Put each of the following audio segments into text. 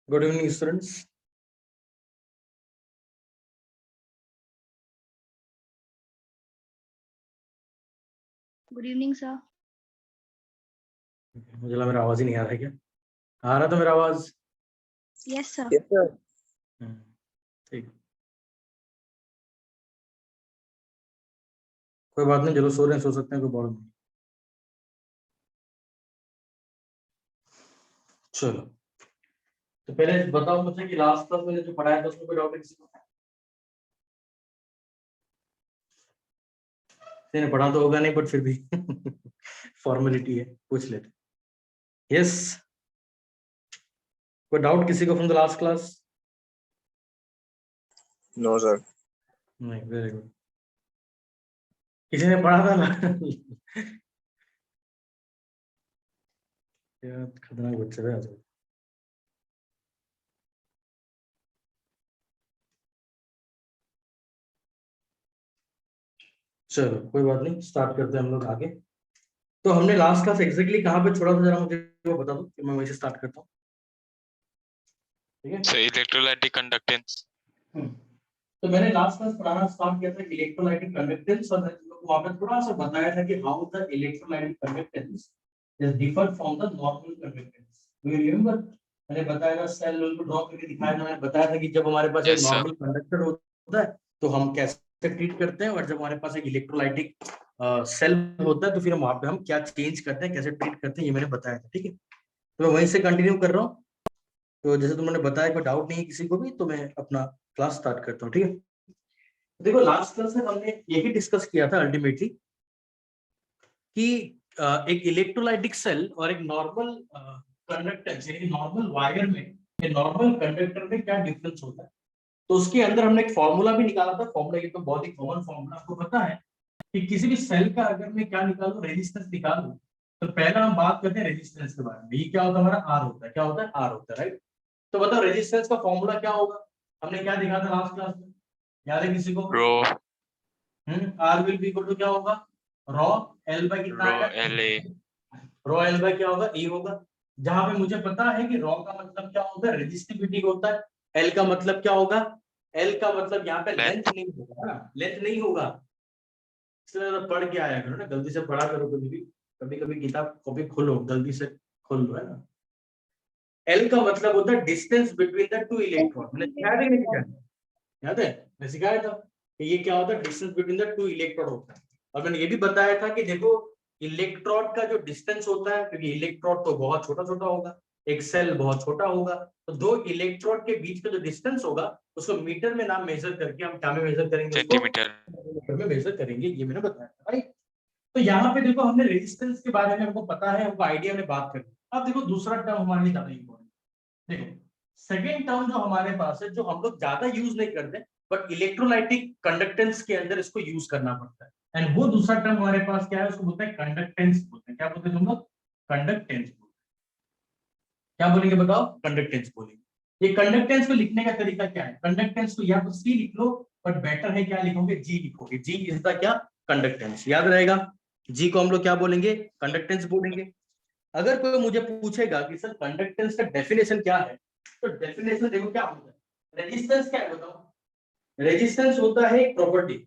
Good evening, students. Good evening sir. मुझे लगा मेरा आवाज ही नहीं आ रहा है क्या? आ रहा था मेरा आवाज? Yes sir. ठीक, कोई बात नहीं, चलो सो रहे हैं, सो सकते हैं, कोई प्रॉब्लम नहीं। चलो, तो पहले बताओ मुझे कि लास्ट क्लास मैंने जो पढ़ाया था उसमें कोई डाउट है किसी को? मैंने पढ़ा तो होगा नहीं, बट फिर भी फॉर्मेलिटी है, पूछ लेते। यस, कोई डाउट किसी को from the last class? No sir. नहीं, वेरी गुड। किसी ने पढ़ा था ना? यार खतरनाक बच्चे थे आज। चलो कोई बात नहीं, स्टार्ट करते हैं हम लोग आगे। तो हमने लास्ट क्लास एग्जैक्टली कहाँ पे छोड़ा था, जरा मुझे वो बता दो कि मैं वहीं से स्टार्ट करता हूँ। ठीक है, So electrolytic conductance. तो मैंने लास्ट क्लास पढ़ाना स्टार्ट किया था इलेक्ट्रोलाइटिक कंडक्टेंस, और वहां पे थोड़ा सा बताया था कि how the electrolytic conductance is different from the normal conductance. Do you remember? मैंने बताया था, सेल को ड्रॉ करके दिखाया था, मैंने बताया था कि जब हमारे पास एक Yes, sir. नॉर्मल कंडक्टर होता है तो हम कैसे ट्रीट करते हैं, और जब हमारे पास एक इलेक्ट्रोलाइटिक सेल होता है तो फिर हम वहां पे हम क्या चेंज करते हैं, कैसे ट्रीट करते हैं, ये मैंने बताया था। ठीक है, तो मैं वहीं से कंटिन्यू कर रहा हूँ। तो जैसे तुमने बताया, कोई डाउट नहीं है किसी को भी, तो मैं अपना क्लास स्टार्ट करता हूँ। ठीक है, देखो लास्ट क्लास में हमने यही डिस्कस किया था अल्टीमेटली कि एक इलेक्ट्रोलाइटिक सेल और एक नॉर्मल कंडक्टेंस यानी नॉर्मल वायर में, नॉर्मल कंडक्टर में क्या डिफरेंस होता है। तो उसके अंदर हमने एक फॉर्मूला भी निकाला था। फॉर्मूला ये तो बहुत ही कॉमन फॉर्मूला आपको पता है कि किसी भी सेल का अगर मैं क्या निकालूं, रेजिस्टेंस निकालूं, तो पहला हम बात करते हैं रेजिस्टेंस के बारे में। ये क्या होता है हमारा, आर होता है। क्या होता है, आर होता है, राइट। तो बताओ रेजिस्टेंस का फॉर्मूला क्या होगा, हमने क्या देखा था लास्ट क्लास में, याद है किसी को? Rho R will be equal to क्या होगा, रॉ एल बाय कितना Rho आएगा, LA रॉ एल बाय क्या होगा, ई होगा। जहां पे मुझे पता है कि रॉ का मतलब क्या होता है, रेजिस्टिविटी होता है। एल का मतलब क्या होगा, एल का मतलब यहाँ पे लेंथ Length नहीं होगा ना, लेंथ नहीं होगा। इसलिए पढ़ के आया करो ना, गलती से पढ़ा करो कभी भी, कभी कभी किताब कॉपी खोलो, गलती से खोल लो, है ना। एल का मतलब होता है distance between the two electron. मैंने सिखाया था कि नहीं सिखाया? याद है, मैं सिखाया था कि ये क्या होता है, distance between the two electron होता है। और मैंने ये भी बताया था कि देखो इलेक्ट्रॉन का जो डिस्टेंस होता है, क्योंकि इलेक्ट्रॉन तो बहुत छोटा छोटा होगा, एक सेल बहुत छोटा होगा, तो दो इलेक्ट्रॉन के बीच का जो डिस्टेंस होगा उसको मीटर में ना मेजर करके हम क्या में मेजर करेंगे, उसको centimeter. मीटर में मेजर करेंगे। ये मैंने बताया था, राइट। तो यहाँ पे देखो हमने रेजिस्टेंस के बारे में हमको पता है, हमको आइडिया में बात करें। अब देखो दूसरा टर्म हमारे लिए ज्यादा इंपॉर्टेंट। देखो सेकेंड टर्म जो हमारे पास है, जो हम लोग ज्यादा यूज नहीं करते, बट इलेक्ट्रोलाइटिक कंडक्टेंस के अंदर इसको यूज करना पड़ता है। एंड वो दूसरा टर्म हमारे पास क्या है, उसको बोलते हैं कंडक्टेंस बोलते हैं। क्या बोलते हैं तुम लोग, कंडक्टेंस। क्या बोलेंगे बताओ, कंडक्टेंस बोलेंगे। ये कंडक्टेंस को लिखने का तरीका क्या है, कंडक्टेंस को या तो सी लिख लो, बट बेटर है क्या लिखोगे, जी लिखोगे। जी इज द क्या, कंडक्टेंस, याद रहेगा। जी को हम लोग क्या बोलेंगे, कंडक्टेंस बोलेंगे। अगर कोई मुझे पूछेगा कि सर कंडक्टेंस का डेफिनेशन क्या है, तो डेफिनेशन देखो क्या होता है। रेजिस्टेंस क्या है बताओ, रेजिस्टेंस होता है एक प्रॉपर्टी।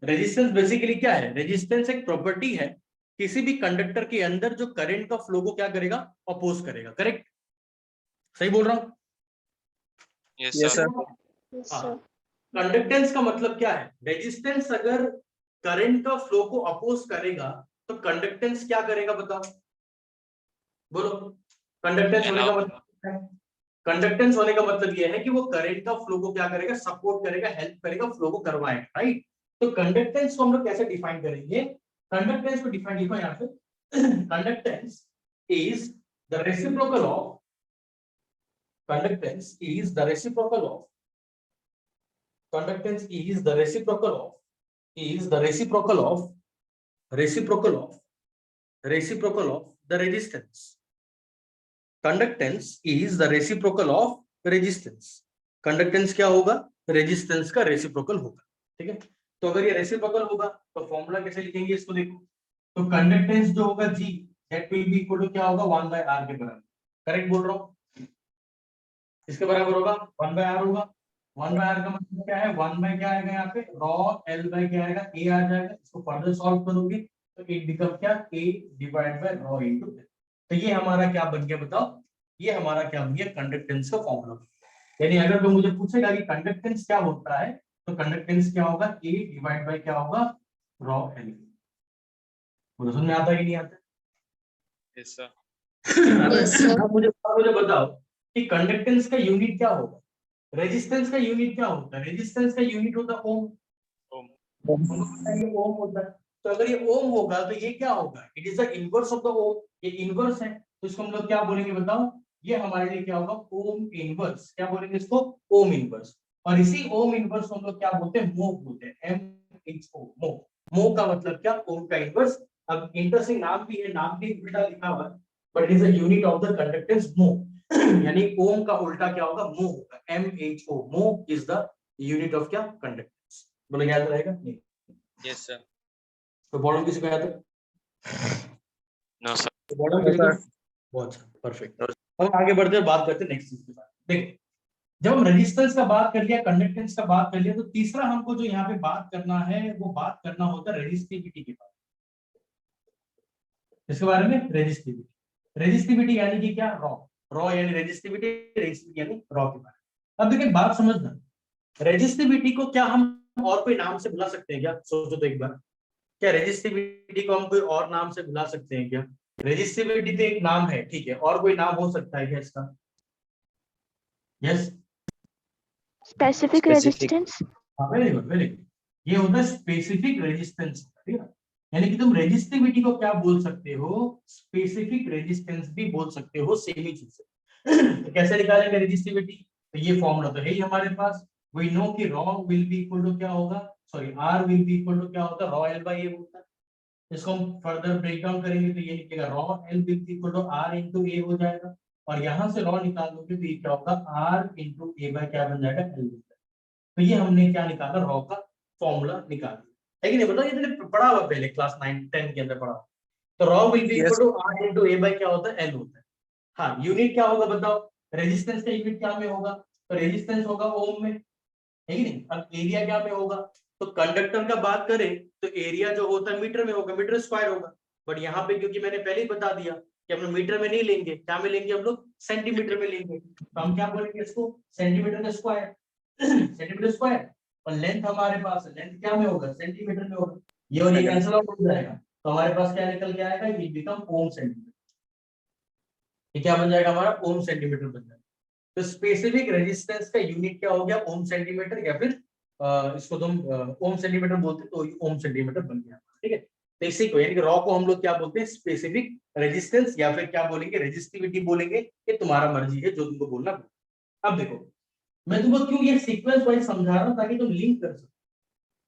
रेजिस्टेंस बेसिकली क्या है, रेजिस्टेंस एक प्रॉपर्टी है किसी भी कंडक्टर के अंदर जो करंट का फ्लो को क्या करेगा, अपोज करेगा। करेक्ट, सही बोल रहा हूं? Yes, Yes, sir. sir. Yes, हाँ, sir. कंडक्टेंस का मतलब क्या है, रेजिस्टेंस अगर करंट का फ्लो को अपोज करेगा तो कंडक्टेंस क्या करेगा बताओ, बोलो। कंडक्टेंस होने का Allow. मतलब क्या है? कंडक्टेंस होने का मतलब यह है कि वो करंट का फ्लो को क्या करेगा, सपोर्ट करेगा, हेल्प करेगा, फ्लो को करवाएगा, राइट। तो कंडक्टेंस को हम लोग कैसे डिफाइन करेंगे, कंडक्टेंस को डिफाइन लिखो यहाँ पे। Conductance is the reciprocal of, conductance is the reciprocal of, conductance is the reciprocal of, is the reciprocal of, reciprocal of, reciprocal of the resistance. Conductance is the reciprocal of resistance. Conductance क्या होगा, resistance का reciprocal होगा, ठीक है। तो अगर ये reciprocal होगा तो फॉर्मूला कैसे लिखेंगे इसको, देखो। तो कंडक्टेंस जो होगा G, that will be equal to क्या होगा, 1 by R के बराबर। करेक्ट बोल रहा हूँ, इसके बराबर होगा 1 by R होगा। 1 बाय आर का मतलब क्या है, 1 बाय क्या आएगा यहाँ पे, रॉ एल बाय क्या आएगा, ए आ जाएगा। इसको फर्दर सॉल्व करोगे तो इट बिकम क्या, a divide by rho into L. तो ये हमारा क्या बन गया बताओ, ये हमारा क्या बन गया, कंडक्टेंस का फॉर्मूला। यानी अगर कोई मुझे पूछेगा कि कंडक्टेंस क्या होता है, तो कंडक्टेंस क्या होगा, ए डिवाइड बाय क्या होगा, रॉ एल। मुझे समझ में आता कि नहीं आता? Yes, sir. Yes, sir. अब मुझे बताओ कि कंडक्टेंस का यूनिट क्या होगा, रेजिस्टेंस का यूनिट क्या होता है, रेजिस्टेंस का यूनिट होता है ओम। Ohm. हमको पता है ये ओम होता है। तो अगर ये ओम होगा तो ये क्या होगा, it is the inverse of the ohm. ये इनवर्स है तो इसको हम लोग क्या बोलेंगे बताओ, ये हमारे लिए क्या होगा, ओम इनवर्स। क्या बोलेंगे इसको, ओम इनवर्स। और इसी ओम इनवर्स को हम लोग क्या बोलते हैं, मो बोलते हैं, MHO, मो। मो का मतलब क्या, ओम का इनवर्स। अब इंटरेस्टिंग नाम भी है, नाम भी उल्टा लिखा हुआ है, but it is a unit of the conductance मो। यानी ओम का उल्टा क्या होगा, मो होगा, MHO। मो इज द यूनिट ऑफ क्या, कंडक्टेंस। बोलो याद रहेगा नहीं? Yes, sir. तो बॉटम किसी को याद है? No, sir. तो बॉटम No, किसी को? sir. बहुत अच्छा, परफेक्ट। अब आगे बढ़ते हैं, बात करते हैं नेक्स्ट चीज के बारे में। देखो जब हम रेजिस्टेंस का बात कर लिया, कंडक्टेंस का बात कर लिया, तो तीसरा हमको जो यहाँ पे बात करना है, वो बात करना होता है रेजिस्टिविटी के बारे में। इसके बारे में, रेजिस्टिविटी। रेजिस्टिविटी यानी कि क्या, रॉ। रॉ यानी रेजिस्टिविटी, रेजिस्टिविटी यानी रॉ के बारे में। अब देखिए बात समझना, रेजिस्टिविटी को क्या हम और कोई नाम से बुला सकते हैं क्या, सोचो तो एक बार। क्या रेजिस्टिविटी को हम कोई और नाम से बुला सकते हैं क्या? रेजिस्टिविटी तो एक नाम है, ठीक है, और कोई नाम हो सकता है क्या इसका? Yes, Specific Specific. resistance. Very good, very good. ये होता है स्पेसिफिक रेजिस्टेंस, ठीक है। यानी कि तुम रेजिस्टिविटी को क्या बोल सकते हो, स्पेसिफिक रेजिस्टेंस भी बोल सकते हो, सेम ही चीज है। तो कैसे निकालेंगे रेजिस्टिविटी, तो ये फॉर्मूला तो है ही हमारे पास। वी नो कि rho will be equal to क्या होगा, sorry R will be equal to क्या होता है, रॉ एल बाई ए होता है। इसको हम फर्दर ब्रेक डाउन करेंगे तो ये निकलेगा rho L will be equal to R into A हो जाएगा, और यहाँ से रॉ निकाल दोगे तो ये क्या होगा, आर इंटू ए बाय क्या बन जाएगा, एल। तो ये हमने क्या निकाला, रॉ का फॉर्मूला निकाल दिया है कि नहीं, बताओ, ये तुमने पढ़ा हुआ पहले क्लास 9 10 के अंदर पढ़ा। तो rho will be equal yes to R into A by क्या होता है, एल होता है। हाँ, यूनिट क्या होगा बताओ, रेजिस्टेंस का यूनिट क्या में होगा, तो रेजिस्टेंस होगा ओम में, है कि नहीं। अब एरिया क्या में होगा, तो कंडक्टर का बात करें तो एरिया जो होता है मीटर में होगा, मीटर स्क्वायर होगा। बट यहाँ पे क्योंकि मैंने पहले ही बता दिया कि हम लोग मीटर में नहीं लेंगे, क्या में लेंगे, हम लोग सेंटीमीटर में लेंगे। तो हम क्या बोलेंगे इसको, सेंटीमीटर का स्क्वायर। सेंटीमीटर स्क्वायर, और लेंथ हमारे पास है, लेंथ क्या में होगा, सेंटीमीटर में होगा। ये और ये कैंसिल आउट हो जाएगा, तो हमारे पास क्या निकल के आएगा, ये बिकम ओम सेंटीमीटर। ये क्या बन जाएगा हमारा, ओम सेंटीमीटर बन जाएगा। तो स्पेसिफिक रेजिस्टेंस का यूनिट क्या हो गया, ओम सेंटीमीटर, या फिर इसको तुम ओम सेंटीमीटर बोलते तो ओम सेंटीमीटर बन गया, ठीक है। तो इसी को यानी कि रॉ को हम लोग क्या बोलते हैं, स्पेसिफिक रेजिस्टेंस, या फिर क्या बोलेंगे, रेजिस्टिविटी बोलेंगे। ये तुम्हारा मर्जी है जो तुमको बोलना। अब देखो, मैं तुमको क्यों ये सीक्वेंस वाइज समझा रहा हूं, ताकि तुम लिंक कर सको।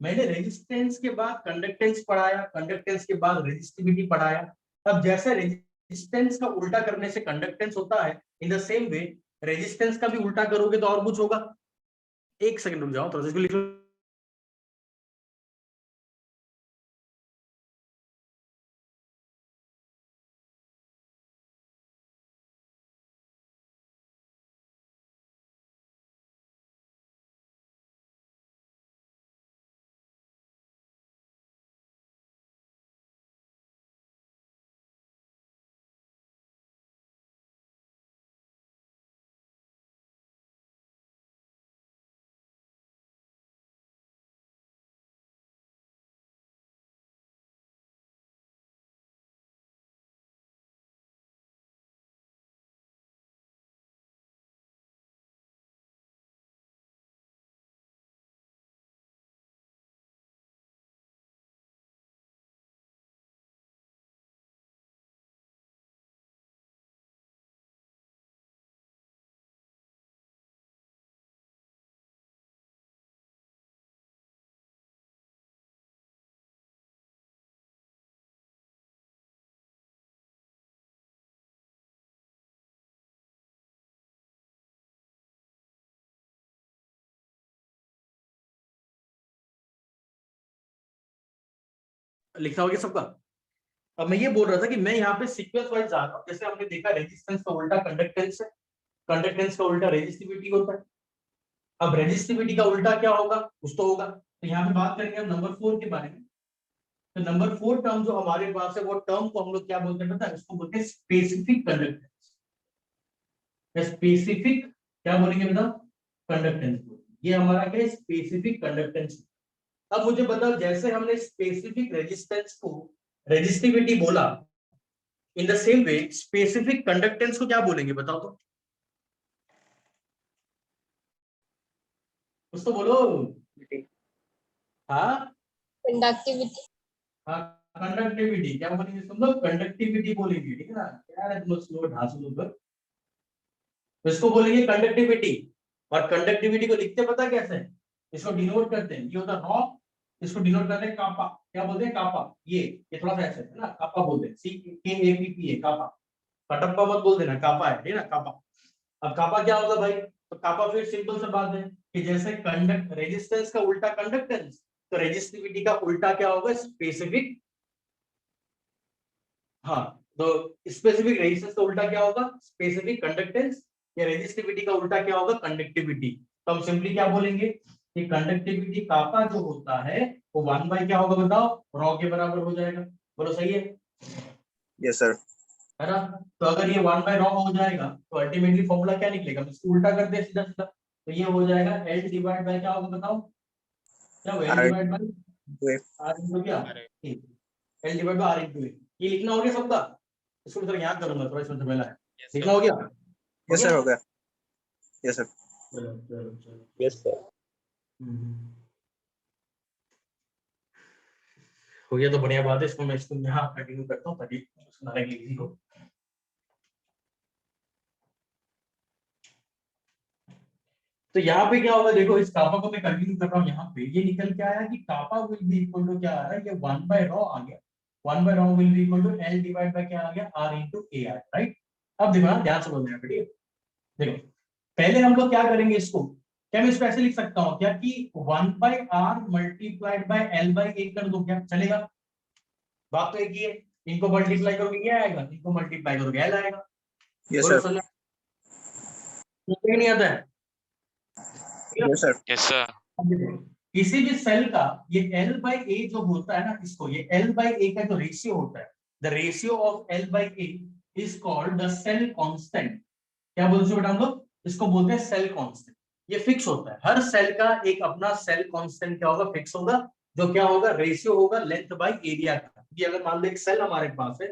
मैंने रेजिस्टेंस के बाद कंडक्टेंस पढ़ाया, कंडक्टेंस के बाद रेजिस्टिविटी पढ़ाया। अब जैसे रेजिस्टेंस का उल्टा करने से कंडक्टेंस होता है, in the same way resistance का भी उल्टा करोगे तो और कुछ होगा। एक सेकंड रुक जाओ, थोड़ा सा इसको लिख लो। लिखा हो गया सबका। अब मैं ये बोल रहा था कि मैं यहाँ पे सीक्वेंस वाइज जा रहा हूँ। जैसे हमने देखा रेजिस्टेंस का उल्टा कंडक्टेंस है, कंडक्टेंस का उल्टा रेजिस्टिविटी होता है। अब रेजिस्टिविटी का उल्टा क्या होगा, कुछ तो होगा। तो यहाँ पे बात करेंगे हम नंबर 4 के बारे में। तो नंबर 4 टर्म जो हमारे पास है, वो टर्म को हम लोग क्या बोलते हैं पता है, उसको बोलते हैं स्पेसिफिक कंडक्टेंस। स्पेसिफिक क्या बोलेंगे बताओ, कंडक्टेंस। ये हमारा क्या है, स्पेसिफिक कंडक्टेंस। अब मुझे बताओ, जैसे हमने स्पेसिफिक रेजिस्टेंस को रेजिस्टिविटी बोला, in the same way specific conductance को क्या बोलेंगे बताओ तो, कुछ तो बोलो। हाँ कंडक्टिविटी। हाँ, कंडक्टिविटी क्या बोलेंगे तुम लोग, कंडक्टिविटी बोलेंगे, ठीक है ना। क्या है तुम लोग स्लो ढांसू लोग, तो इसको बोलेंगे कंडक्टिविटी। और कंडक्टिविटी को लिखते पता कैसे है, इसको डिनोट करते हैं, ये होता है रॉ, इसको डिनोट करते हैं कापा। क्या बोलते हैं, कापा। ये थोड़ा सा ऐसे है ना, कापा बोलते हैं, CAPA है कापा। कटप्पा मत बोल देना, कापा है, ठीक है ना, कापा। अब कापा क्या होगा भाई, तो कापा फिर सिंपल सा बात है कि जैसे कंडक्ट रेजिस्टेंस का उल्टा कंडक्टेंस, तो रेजिस्टिविटी का उल्टा क्या होगा, स्पेसिफिक। हाँ, तो स्पेसिफिक रेजिस्टेंस का उल्टा क्या होगा, स्पेसिफिक कंडक्टेंस, या रेजिस्टिविटी का उल्टा क्या होगा, कंडक्टिविटी। तो हम सिंपली क्या बोलेंगे कि कंडक्टिविटी कापा जो होता है वो 1 बाय क्या होगा बताओ, रॉ के बराबर हो जाएगा। बोलो सही है, यस सर। है ना। तो अगर ये 1 बाय रॉ हो जाएगा तो अल्टीमेटली फॉर्मूला क्या निकलेगा, इसको उल्टा कर दे सीधा सीधा, तो ये हो जाएगा L डिवाइड बाय क्या होगा बताओ, क्या होगा, L R divide by R into क्या, अरे L divide by R into A. ये लिखना हो गया सबका, इसको थोड़ा याद करूंगा, थोड़ा इसमें झमेला है। yes लिखना sir हो गया, यस सर, हो गया। Yes sir. चलो चलो चलो। Yes sir. हम्म। हो गया तो बढ़िया बात है। इसको मैं यहाँ कंटिन्यू करता हूँ ताकि इजी हो। तो यहाँ पे क्या होगा, देखो इस कापा को मैं कंटिन्यू कर रहा हूँ। यहाँ पे ये निकल के आया कि कापा विल बी इक्वल टू क्या आ रहा है, ये 1 बाय रॉ आ गया। 1 by rho will be equal to L divide by क्या आ गया, R into A R, right. अब देखो ना, ध्यान से बोलना है, ठीक है। देखो पहले हम लोग क्या करेंगे, इसको क्या मैं इसको ऐसे लिख सकता हूँ क्या कि 1 by R multiplied by L by A कर दो, क्या चलेगा? बात तो एक ही है, इनको मल्टीप्लाई करोगे क्या आएगा, इनको मल्टीप्लाई करोगे एल आएगा। Yes, बोलो sir. समझ नहीं आता है? Yes, sir. Yes, sir. अब देखो, किसी भी सेल का ये L बाई ए जो होता है ना, इसको ये L बाई ए का जो रेशियो होता है, the ratio of L by A is called the cell constant. क्या बोलते हैं बेटा हम लोग, इसको बोलते हैं सेल कांस्टेंट। ये फिक्स होता है, हर सेल का एक अपना सेल कांस्टेंट क्या होगा, फिक्स होगा, जो क्या होगा, रेशियो होगा लेंथ बाई एरिया का। कि अगर मान लो एक सेल हमारे पास है,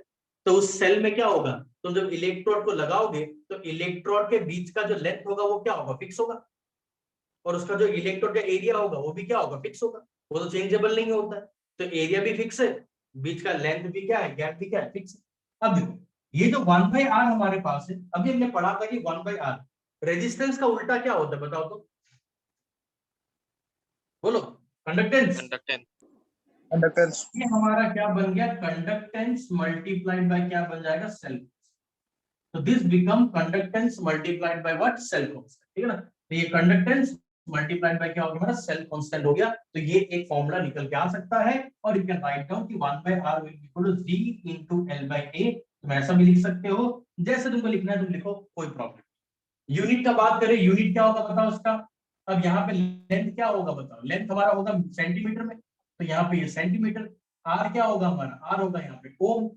तो उस सेल में क्या होगा, तुम जब इलेक्ट्रोड को लगाओगे तो इलेक्ट्रोड के बीच का जो लेंथ होगा वो क्या होगा, फिक्स होगा, और उसका जो इलेक्ट्रोड का एरिया होगा वो भी क्या होगा, फिक्स होगा। वो तो चेंजेबल नहीं होता है। तो एरिया भी फिक्स है, बीच का लेंथ भी क्या है, गैप भी क्या है, फिक्स है। अब देखो ये जो 1 बाई आर हमारे पास है, अभी हमने पढ़ा था कि 1 बाई आर रेजिस्टेंस का उल्टा क्या होता है, बताओ तो, बोलो। कंडक्टेंस। Conductance. Conductance. ये हमारा क्या बन गया, कंडक्टेंस मल्टीप्लाइड बाय क्या बन जाएगा, सेल। तो this become conductance multiplied by what, cell constant, ठीक है ना। तो ये कंडक्टेंस मल्टीप्लाइड बाय क्या हो गया हमारा, सेल कांस्टेंट हो गया। तो ये एक फॉर्मूला निकल के आ सकता है, और यू कैन राइट डाउन कि 1 by r will equal to g into l by a। तुम ऐसा भी लिख सकते हो, जैसे तुमको लिखना है तुम लिखो, कोई प्रॉब्लम। यूनिट का बात करें, यूनिट क्या होगा बताओ उसका। अब यहाँ पे लेंथ क्या होगा बताओ, लेंथ हमारा होगा सेंटीमीटर में, तो यहाँ पे ये सेंटीमीटर। आर क्या होगा हमारा, आर होगा यहाँ पे ओम,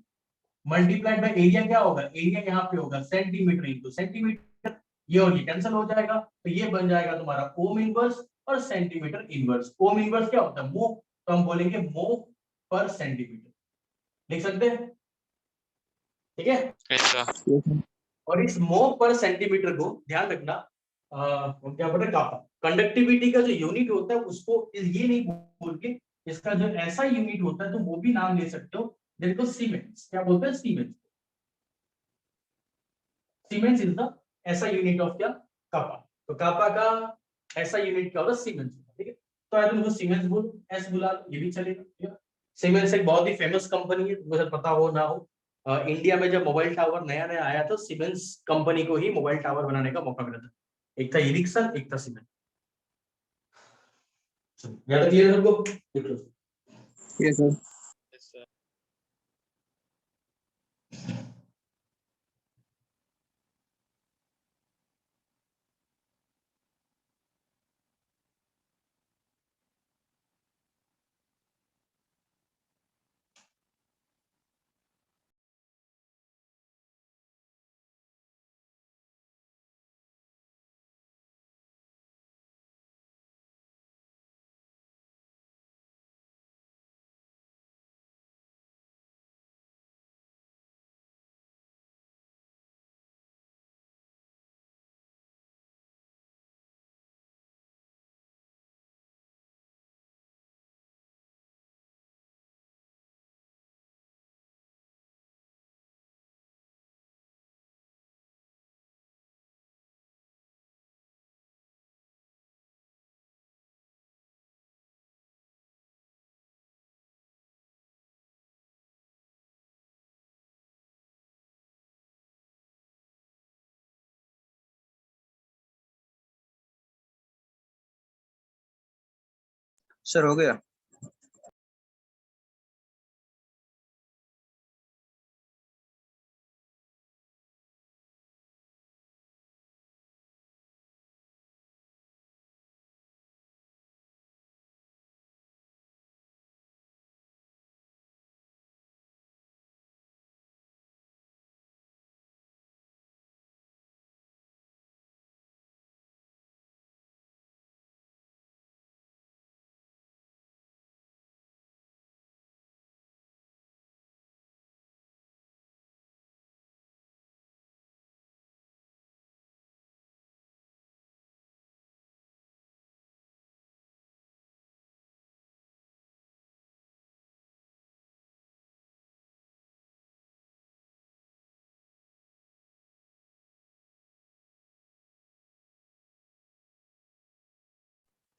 मल्टीप्लाइड बाय एरिया क्या होगा, एरिया यहाँ पे होगा सेंटीमीटर इंटू सेंटीमीटर। ये और ये कैंसिल हो जाएगा, तो ये बन जाएगा तुम्हारा ओम इनवर्स और सेंटीमीटर इनवर्स। ओम इनवर्स क्या होता है, मो, तो हम बोलेंगे मो पर सेंटीमीटर, लिख सकते हैं, ठीक है। Yes, sir. Yes, sir. और इस मो पर सेंटीमीटर को ध्यान रखना, हम क्या बोलते हैं, कापा कंडक्टिविटी का जो यूनिट होता है उसको ये नहीं बोल के, इसका जो ऐसा यूनिट होता है तो वो भी नाम ले सकते हो, जिनको सीमेंस, क्या बोलते हैं, सीमेंस। सीमेंस इज द ऐसा यूनिट ऑफ क्या, कापा। तो कापा का ऐसा यूनिट क्या होगा, सीमेंस, ठीक है। तो आई तुमको सीमेंस बोल, एस बुला लो, ये भी चलेगा, ठीक है। सीमेंस एक बहुत ही फेमस कंपनी है, तुमको शायद पता हो ना हो। इंडिया में जब मोबाइल टावर नया नया आया था, सीमेंस कंपनी को ही मोबाइल टावर बनाने का मौका मिला था। एक था एरिक्सन, एक था सीमेंस। ज्यादा क्लियर है सबको, देख लो। Yes, sir. Yes, sir. Sir, हो गया।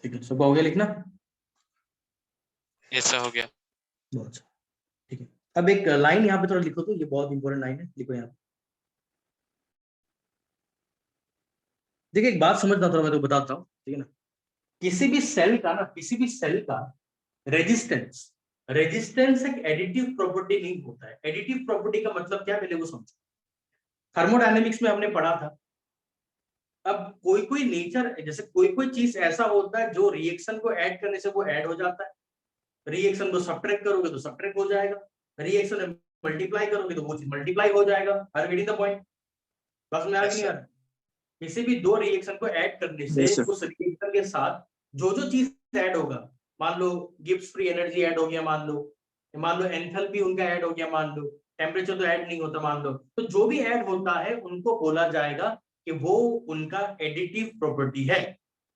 ठीक है, सबको हो गया लिखना? यस सर, हो गया। बहुत अच्छा, ठीक है। अब एक लाइन यहाँ पे थोड़ा लिखो, तो ये बहुत इंपॉर्टेंट लाइन है, लिखो यहाँ। देखिए एक बात समझना, थोड़ा मैं तो बताता हूँ, ठीक है ना। किसी भी सेल का रेजिस्टेंस एक एडिटिव प्रॉपर्टी नहीं होता है। एडिटिव प्रॉपर्टी का मतलब क्या, पहले वो समझो। थर्मोडायनेमिक्स में हमने पढ़ा था। अब कोई नेचर, जैसे कोई चीज ऐसा होता है जो रिएक्शन को ऐड करने से वो ऐड हो जाता है, रिएक्शन को सब्ट्रैक्ट करोगे तो सब्ट्रैक्ट हो जाएगा, रिएक्शन में मल्टीप्लाई करोगे तो वो चीज मल्टीप्लाई हो जाएगा। Are you getting the point? बस में आ यस नहीं सर। आ रहा? किसी भी दो रिएक्शन को ऐड करने से Yes, sir. उस रिएक्शन के साथ जो चीज ऐड होगा, मान लो गिब्स फ्री एनर्जी ऐड हो गया, मान लो एंथैल्पी उनका ऐड हो गया, मान लो टेम्परेचर तो ऐड नहीं होता, मान लो, तो जो भी ऐड होता है उनको बोला जाएगा कि वो उनका एडिटिव प्रॉपर्टी है,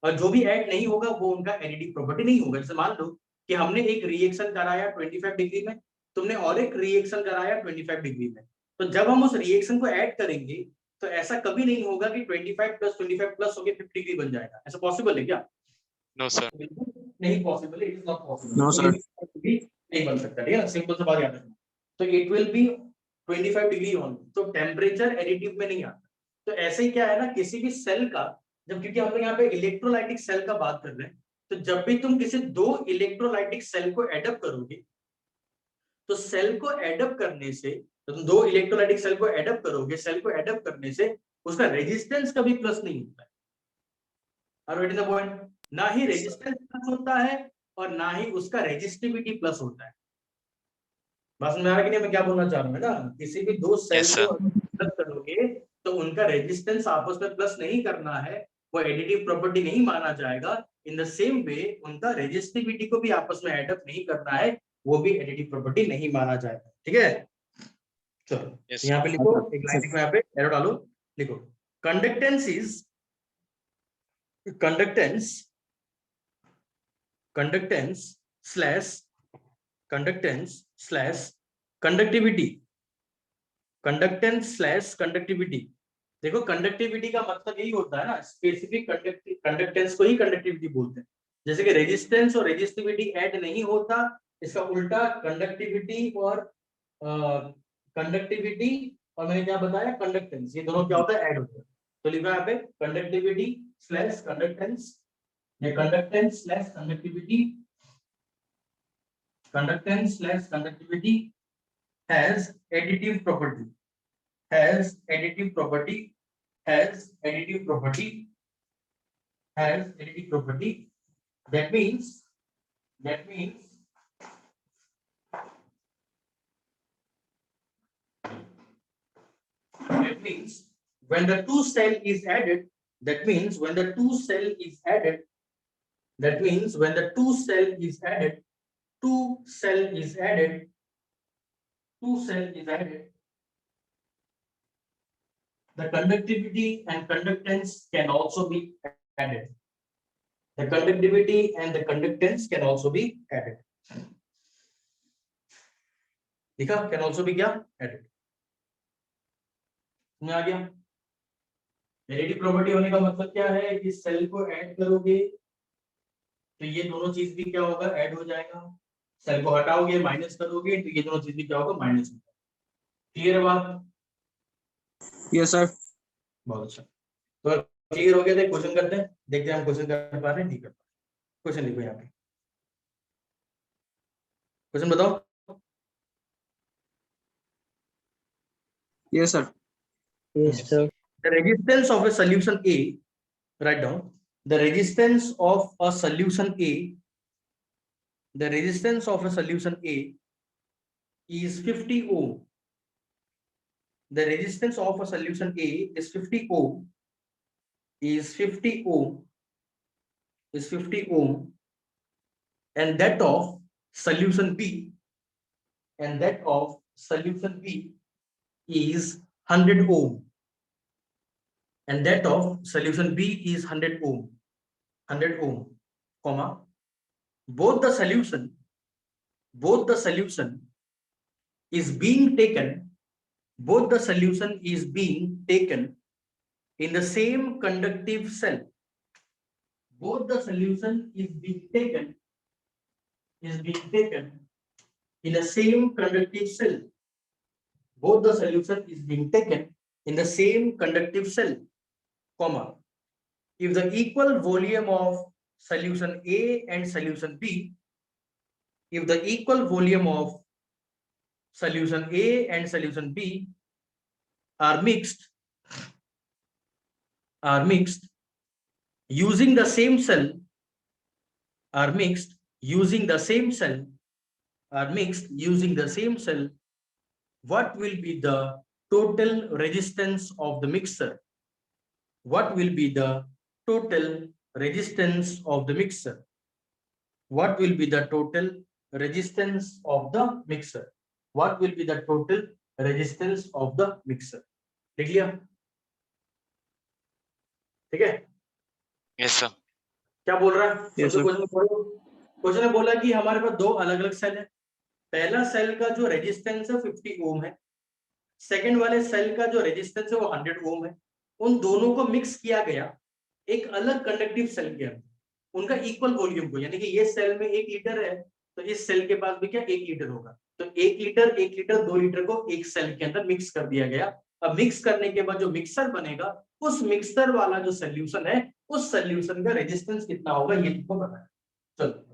और जो भी ऐड नहीं होगा वो उनका एडिटिव प्रॉपर्टी नहीं होगा। जैसे मान लो कि हमने एक रिएक्शन कराया 25 डिग्री में, तुमने और एक रिएक्शन कराया 25 डिग्री में, तो जब हम उस रिएक्शन को ऐड करेंगे तो ऐसा कभी नहीं होगा कि 25 प्लस 25 प्लस होके 50 डिग्री बन जाएगा। ऐसा पॉसिबल है क्या? No sir. बिल्कुल नहीं पॉसिबल है, it is not possible. No, sir. भी नहीं बन सकता, ठीक है ना, सिंपल सा बात याद रखना। तो it will be 25 degree only, तो टेम्परेचर एडिटिव में नहीं आता। तो ऐसे ही क्या है ना, किसी भी सेल का, जब, क्योंकि हम लोग यहाँ पे इलेक्ट्रोलाइटिक सेल का बात कर रहे हैं, तो जब भी तुम किसी दो इलेक्ट्रोलाइटिक सेल को एडअप करोगे, तो सेल को एडअप करने से, तो तुम दो इलेक्ट्रोलाइटिक सेल को एडअप करोगे, सेल को एडअप करने से उसका रेजिस्टेंस कभी प्लस नहीं होता है। Are you getting the point? ना ही रेजिस्टेंस प्लस होता है और ना ही उसका रेजिस्टिविटी प्लस होता है। बस में आ रहा कि नहीं मैं क्या बोलना चाह रहा हूँ, है ना? किसी भी दो सेल Yes, को sir. प्लस करोगे तो उनका रेजिस्टेंस आपस में प्लस नहीं करना है, वो एडिटिव प्रॉपर्टी नहीं माना जाएगा। इन द सेम वे उनका रेजिस्टिविटी को भी आपस में एडअप नहीं करना है, वो भी एडिटिव प्रॉपर्टी नहीं माना जाएगा। ठीक है, चलो Yes, यहाँ sir. पे लिखो, एक लाइन लिखो, यहाँ पे एरो डालो, लिखो conductance is conductance slash conductivity. Conductance slash conductivity. देखो कंडक्टिविटी का मतलब यही होता है ना, स्पेसिफिक कंडक्टेंस को ही कंडक्टिविटी बोलते हैं। जैसे कि रेजिस्टेंस और रेजिस्टिविटी ऐड नहीं होता, इसका उल्टा कंडक्टिविटी और मैंने क्या बताया, कंडक्टेंस, ये दोनों क्या होता है, ऐड होता है। तो लिखा यहाँ पे कंडक्टिविटी स्लैश कंडक्टेंस, या conductance slash conductivity, conductance slash conductivity has additive property, has additive property, has additive property, has additive property. That means when the two cell is added, that means when the two cell is added, the conductivity and conductance can also be added. The conductivity and the conductance can also be added. देखा, can also be क्या, added। समझ आ गया? Additive property होने का मतलब क्या है, कि सेल को ऐड करोगे तो ये दोनों चीज भी क्या होगा, ऐड हो जाएगा। सेल को हटाओगे, माइनस करोगे, तो ये दोनों चीज भी क्या होगा, माइनस होगा। क्लियर है बात? Yes, sir. बहुत अच्छा, तो क्लियर हो गया तो क्वेश्चन करते हैं, देखते हैं हम क्वेश्चन कर पा रहे हैं, नहीं कर पा रहे। क्वेश्चन लिखो यहाँ पे, क्वेश्चन बताओ। Yes, sir. Yes, sir. The resistance of a solution A, write down the resistance of a solution A, the resistance of a solution A is 50 ohm. The resistance of a solution A is 50 ohm, is 50 ohm, is 50 ohm, and that of solution B, and that of solution B is 100 ohm, and that of solution B is 100 ohm, 100 ohm, comma, both the solution is being taken, both the solution is being taken in the same conductive cell, both the solution is being taken in the same conductive cell. Both the solution is being taken in the same conductive cell, comma. If the equal volume of solution A and solution B, if the equal volume of solution A and solution B are mixed using the same cell, are mixed using the same cell, what will be the total resistance of the mixer? What will be the total resistance of the mixer? What will be the total resistance of the mixer? What will be the total resistance of the mixer? लिख लिया? ठीक है? Yes, sir. क्या बोल रहा है? Yes, sir. Question ने बोला कि हमारे पास दो अलग अलग सेल है. पहला सेल का जो रेजिस्टेंस है 50 ओम है, सेकंड वाले सेल का जो रेजिस्टेंस है वो 100 ओम है. उन दोनों को मिक्स किया गया एक अलग कंडक्टिव सेल के अंदर, उनका इक्वल वॉल्यूम को, यानी कि ये सेल में 1 लीटर है तो इस सेल के पास भी क्या 1 लीटर होगा, तो 1 लीटर 2 लीटर को एक सेल के अंदर मिक्स कर दिया गया. अब मिक्स करने के बाद जो मिक्सर बनेगा, उस मिक्सर वाला जो सोल्यूशन है, उस सोल्यूशन का रेजिस्टेंस कितना होगा ये तुमको पता है. चलो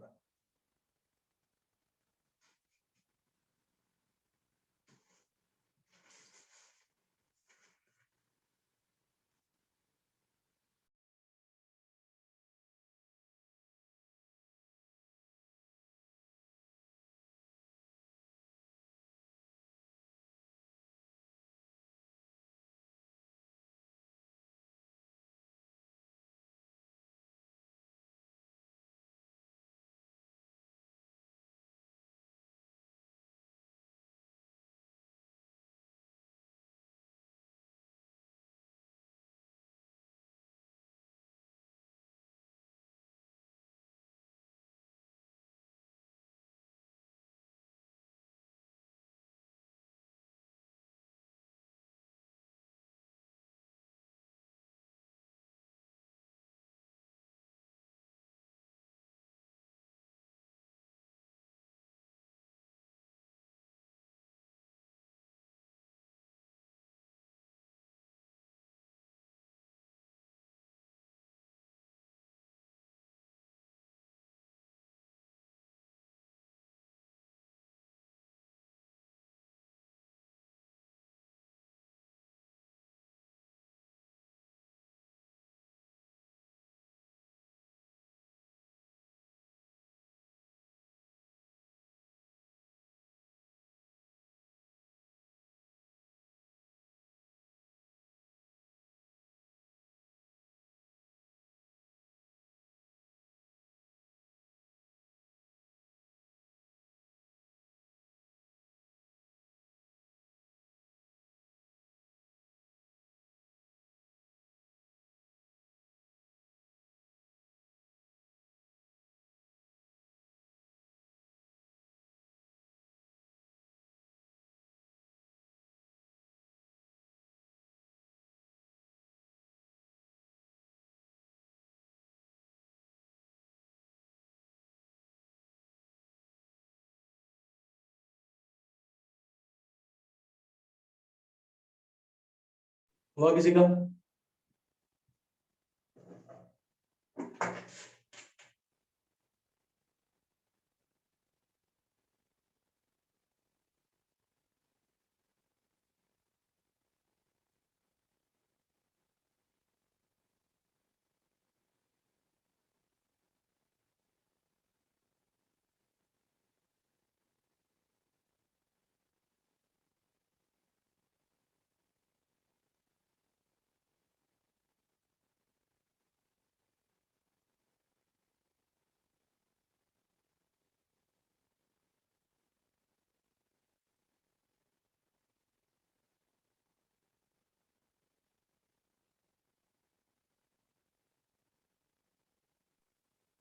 हुआ किसी का?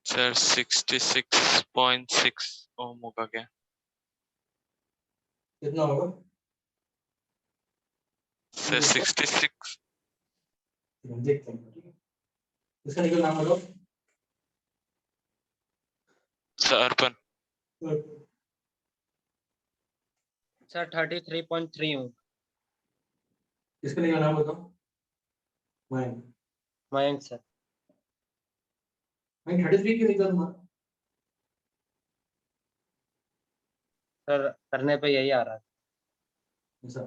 Sir, 66.6 ओम होगा क्या? कितना होगा? Sir, 66. देखते हैं. इसका निकल नाम बताओ. सर अर्पण सर 33.3 हूँ। किसका नहीं नाम बताओ? मयंक। मयंक सर। मयंक 33 क्यों निकला तुम्हारा? सर करने पे यही आ रहा है। ऐसा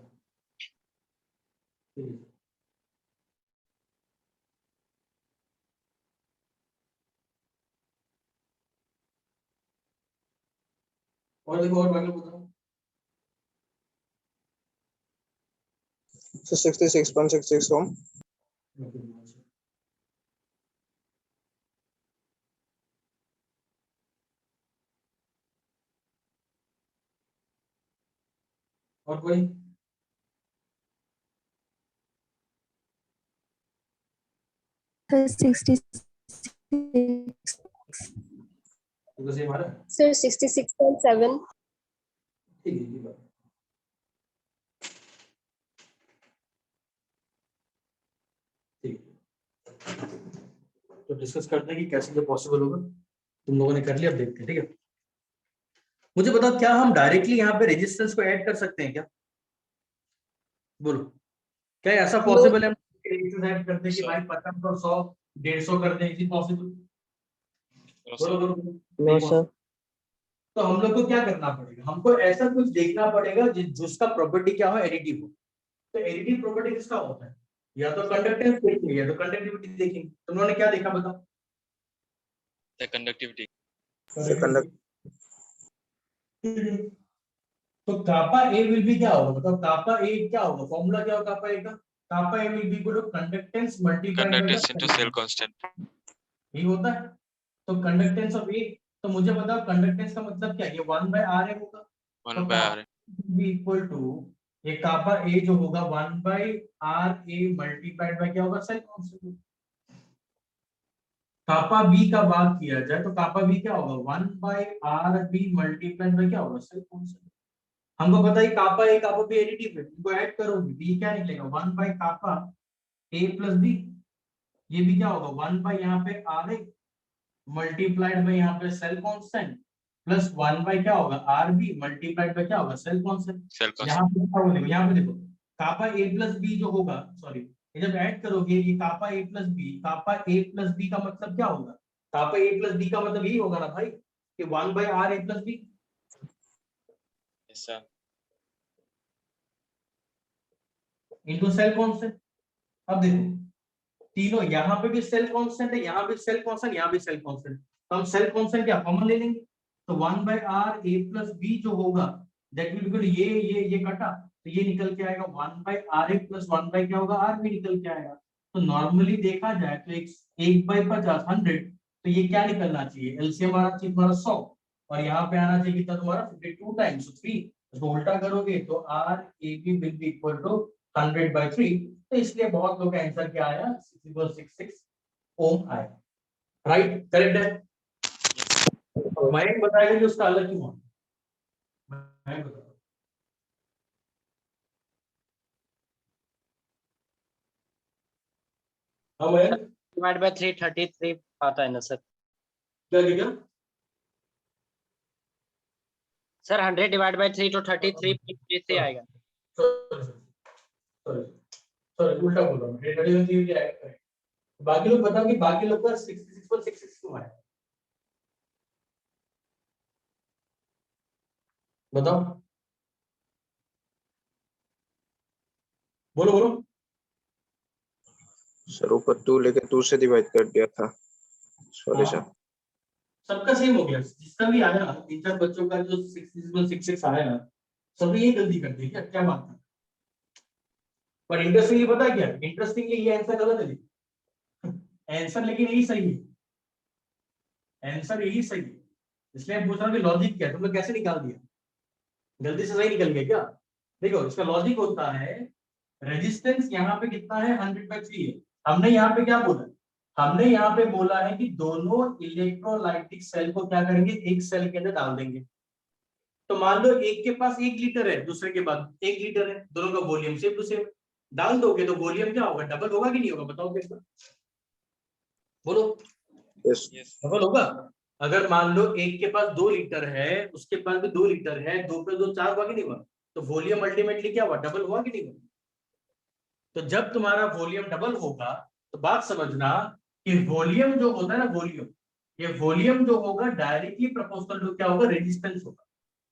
ठीक है। और देखो और बाकी लोग बताओ। So 66.66 ohm. और कोई? Sir, 66. तो सेम आ रहा है? Sir, 66.7. ठीक है ये बात। ठीक है। तो डिस्कस करते हैं कि कैसे ये पॉसिबल होगा। तुम लोगों ने कर लिया, अब देखते हैं। ठीक है, मुझे बताओ क्या हम डायरेक्टली यहाँ पे रेजिस्टेंस को ऐड कर सकते हैं क्या? बोलो, क्या ऐसा पॉसिबल है रेजिस्टेंस ऐड करते हैं कि भाई 50 और 100 150 कर दें? Is it possible? बोलो बोलो। No sir. तो हम लोग को क्या करना पड़ेगा? हमको ऐसा कुछ देखना पड़ेगा जिसका प्रॉपर्टी क्या हो, एडिटिव हो। तो एडिटिव प्रॉपर्टी किसका होता है? या तो कंडक्टेंस देखेंगे या तो कंडक्टिविटी देखेंगे। तुम लोगों ने क्या देखा बताओ? कंडक्टिविटी। तो कापा ए विल बी क्या होगा बताओ? कापा ए क्या होगा? फॉर्मूला क्या होगा कापा ए का? Kappa A will be equal to conductance multiplied by conductance into cell constant. ये होता है। तो कंडक्टेंस ऑफ ए, तो मुझे बताओ कंडक्टेंस का मतलब क्या है? ये 1 बाय आर ए होगा। 1 by R B equal to ये कापा ए जो होगा 1 by R A multiplied by क्या होगा? Cell constant. कापा बी का बात किया जाए तो कापा बी क्या होगा? 1 by R B multiplied by क्या होगा? Cell constant. हमको पता है कापा ए कापा बी एडिटिव है, इनको ऐड करोगे बी क्या निकलेगा? 1 बाय कापा ए प्लस बी। ये भी क्या होगा? 1 बाय यहाँ पे आर ए मल्टीप्लाइड बाय यहाँ पे सेल कांस्टेंट प्लस 1 बाय क्या होगा? आर बी मल्टीप्लाइड बाय क्या होगा? Cell constant. सेल यहाँ कांस्टेंट। पे क्या होगा? यहाँ पे देखो कापा ए प्लस बी जो होगा, सॉरी, ये जब ऐड करोगे ये कापा ए प्लस बी, कापा ए प्लस बी का मतलब क्या होगा? कापा ए प्लस बी का मतलब यही होगा ना भाई कि 1 by R A plus B yes sir. Into cell constant. अब देखो तीनों यहाँ पे भी सेल कांस्टेंट है, यहाँ भी सेल कांस्टेंट, यहाँ भी सेल कांस्टेंट। तो हम सेल कांस्टेंट क्या कॉमन ले लेंगे? तो 1 by R A plus B जो होगा दैट विल इक्वल ये कटा तो ये निकल के आएगा 1 by R A plus 1 by क्या होगा? आर बी निकल के आएगा। तो नॉर्मली देखा जाए तो एक बाय 50 100, तो ये क्या निकलना चाहिए? एलसीएम आना चाहिए तुम्हारा 100 और यहाँ पे आना चाहिए कितना तुम्हारा? 52 टाइम्स 3। इसको उल्टा करोगे तो R A B will be equal to 100 by 3। तो इसलिए बहुत लोग का आंसर क्या आया? 66 ओम आया। राइट, करेक्ट है। और मयंक बताएगा कि उसका अलग क्यों है। मयंक बताओ। हाँ मयंक, डिवाइड बाय 3 33 आता है ना सर? क्या क्या? सर 100 डिवाइड बाय 3 तो 33 से आएगा। सॉरी उल्टा बोल रहा हूँ। 33 क्या है? बाकी लोग बताओ कि बाकी लोग का 66 पर 66 क्यों आया? बताओ, बोलो बोलो। सर ऊपर 2 लेके 2 से डिवाइड कर दिया था। Sorry sir. सबका सेम हो गया, जिसका भी आया ना, 3-4 बच्चों का जो 66 आया ना, सभी ये गलती कर दी। क्या बात है? पर इंटरेस्टिंगली पता है क्या? इंटरेस्टिंगली ये आंसर गलत है। आंसर लेकिन यही सही है। आंसर यही सही है। इसलिए मैं पूछ रहा हूँ कि लॉजिक क्या है? तुम लोग कैसे निकाल दिया? गलती से सही निकल गया क्या? देखो इसका लॉजिक होता है, रेजिस्टेंस यहाँ पे कितना है? 100/3 है। हमने यहाँ पे क्या बोला? हमने यहाँ पे बोला है कि दोनों इलेक्ट्रोलाइटिक सेल को क्या करेंगे? एक सेल के अंदर डाल देंगे। तो मान लो एक के पास 1 लीटर है, दूसरे के पास 1 लीटर है, दोनों का वॉल्यूम सेम टू सेम। डाल दोगे तो वॉल्यूम क्या होगा? डबल होगा कि नहीं होगा? बताओ कैसे? बोलो। यस डबल होगा। अगर मान लो एक के पास 2 लीटर है, उसके पास भी 2 लीटर है, 2 + 2 = 4 हुआ कि नहीं हुआ? तो वॉल्यूम अल्टीमेटली क्या हुआ? डबल हुआ कि नहीं हुआ? तो जब तुम्हारा वॉल्यूम डबल होगा तो बात समझना कि वॉल्यूम जो होता है ना, वॉल्यूम, ये वॉल्यूम जो होगा डायरेक्टली प्रोपोर्शनल टू क्या होगा? रेजिस्टेंस होगा।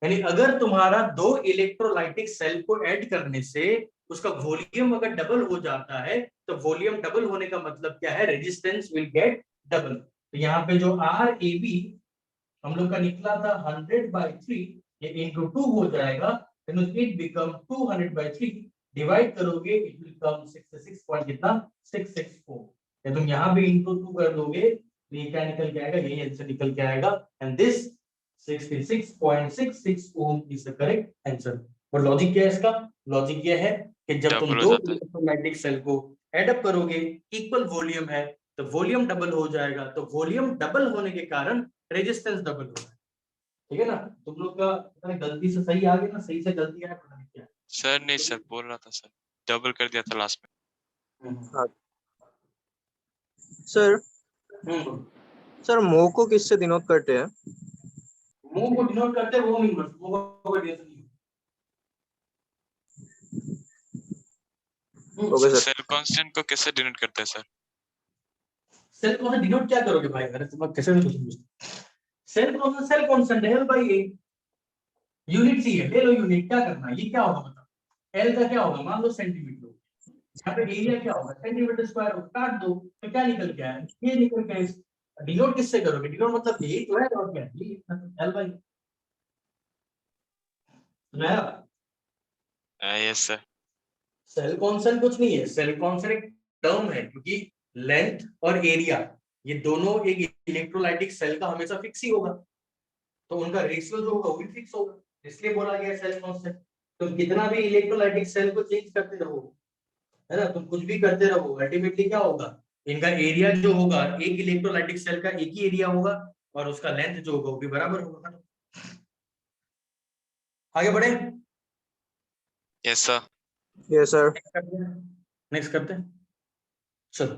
यानी अगर तुम्हारा 2 इलेक्ट्रोलाइटिक सेल को ऐड करने से उसका वॉल्यूम अगर डबल हो जाता है, तो वॉल्यूम डबल होने का मतलब क्या है? Resistance will get double. तो यहाँ पे जो आर ए बी हम लोग का निकला था 100/3, ये इंटू 2 हो जाएगा, इट बिकम 200/3, डिवाइड करोगे इट विल कम 66 पॉइंट कितना? 664। या तुम यहाँ भी इंटू 2 कर दोगे तो ये क्या निकल के आएगा? यही आंसर निकल के आएगा। And this 66.66 ohm is the correct answer. और लॉजिक क्या है इसका? लॉजिक ये है कि जब तुम डबल हो दो जाता है। इलेक्ट्रोलाइटिक सेल को एड अप करोगे, इक्वल वॉल्यूम है तो वॉल्यूम डबल हो जाएगा, तो वॉल्यूम डबल होने के कारण रेजिस्टेंस डबल हो रहा है। ठीक है ना? तुम लोग का पता नहीं गलती से सही आ गया ना, सही से गलती आया पता नहीं क्या। सर नहीं सर, बोल रहा था सर, डबल कर दिया था लास्ट में। हाँ सर। सर मोह को किससे डिनोट करते हैं? मुंह को डिनोट करते हैं वो इनवर्स, मुंह को टेंशन नहीं। Okay sir. सेल कांस्टेंट को कैसे डिनोट करते हैं सर? सेल को डिनोट क्या करोगे भाई? अरे तुम कैसे नहीं पूछते? सेल कांस्टेंट है L/A, यूनिट सी है, ले लो यूनिट। क्या करना है? ये क्या होगा मतलब? L का क्या होगा? मान लो सेंटीमीटर, यहाँ पे एरिया क्या होगा? सेंटीमीटर स्क्वायर होगा, काट दो तो क्या निकल के आया? ये निकल के आया। डिनोट किससे करोगे? डिनोट मतलब यही तो है, और क्या है? ये L/A। Yes sir. Cell constant कुछ नहीं है, सेल कांस्टेंट एक टर्म है, क्योंकि लेंथ और एरिया ये दोनों एक इलेक्ट्रोलाइटिक सेल का हमेशा फिक्स ही होगा, तो उनका रेशियो जो होगा वो भी फिक्स होगा, इसलिए बोला गया सेल कांस्टेंट। तुम कितना भी इलेक्ट्रोलाइटिक सेल को चेंज करते रहो, है ना, तुम कुछ भी करते रहो, अल्टीमेटली क्या होगा? इनका एरिया जो होगा, एक इलेक्ट्रोलाइटिक सेल का एक ही एरिया होगा और उसका लेंथ जो होगा वो भी बराबर होगा। आगे बढ़े? Yes sir. Yes sir. Next करते हैं। चलो,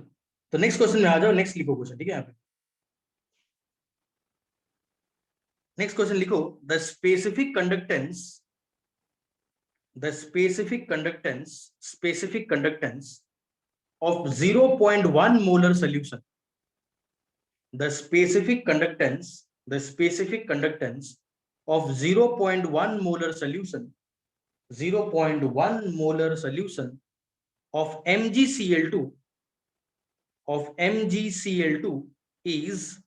तो नेक्स्ट क्वेश्चन में आ जाओ। नेक्स्ट लिखो क्वेश्चन, ठीक है? यहाँ पे नेक्स्ट क्वेश्चन लिखो। The specific conductance, specific conductance of 0.1 molar solution, the specific conductance of 0.1 molar solution, 0.1 molar solution of MgCl2 is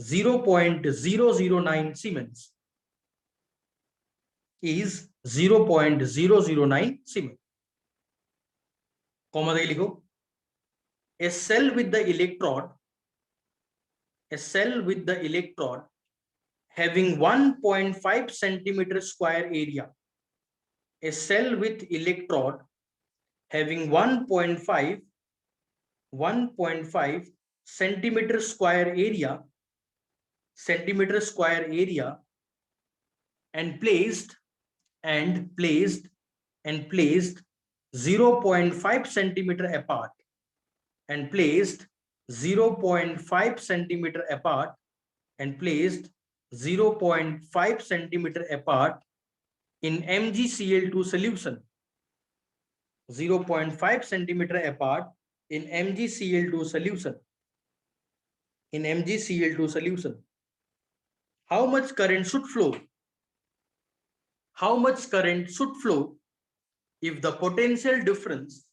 0.009 Siemens, is 0.009 Siemens. Comma देके लिखो। A cell with the electrode having 1.5 centimeter square area, a cell with electrode having 1.5 centimeter square area and placed 0.5 centimeter apart, and placed 0.5 centimeter apart, and placed 0.5 centimeter apart in MgCl2 solution, 0.5 centimeter apart in MgCl2 solution, how much current should flow? If the potential difference,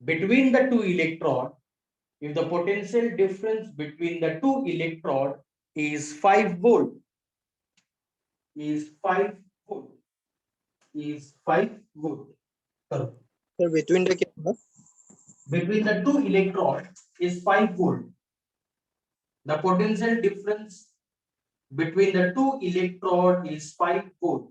between the two electrode, is 5 volt, करो। Sir between the क्या होगा? Between the two electrode is 5 volt. The potential difference between the two electrode is 5 volt.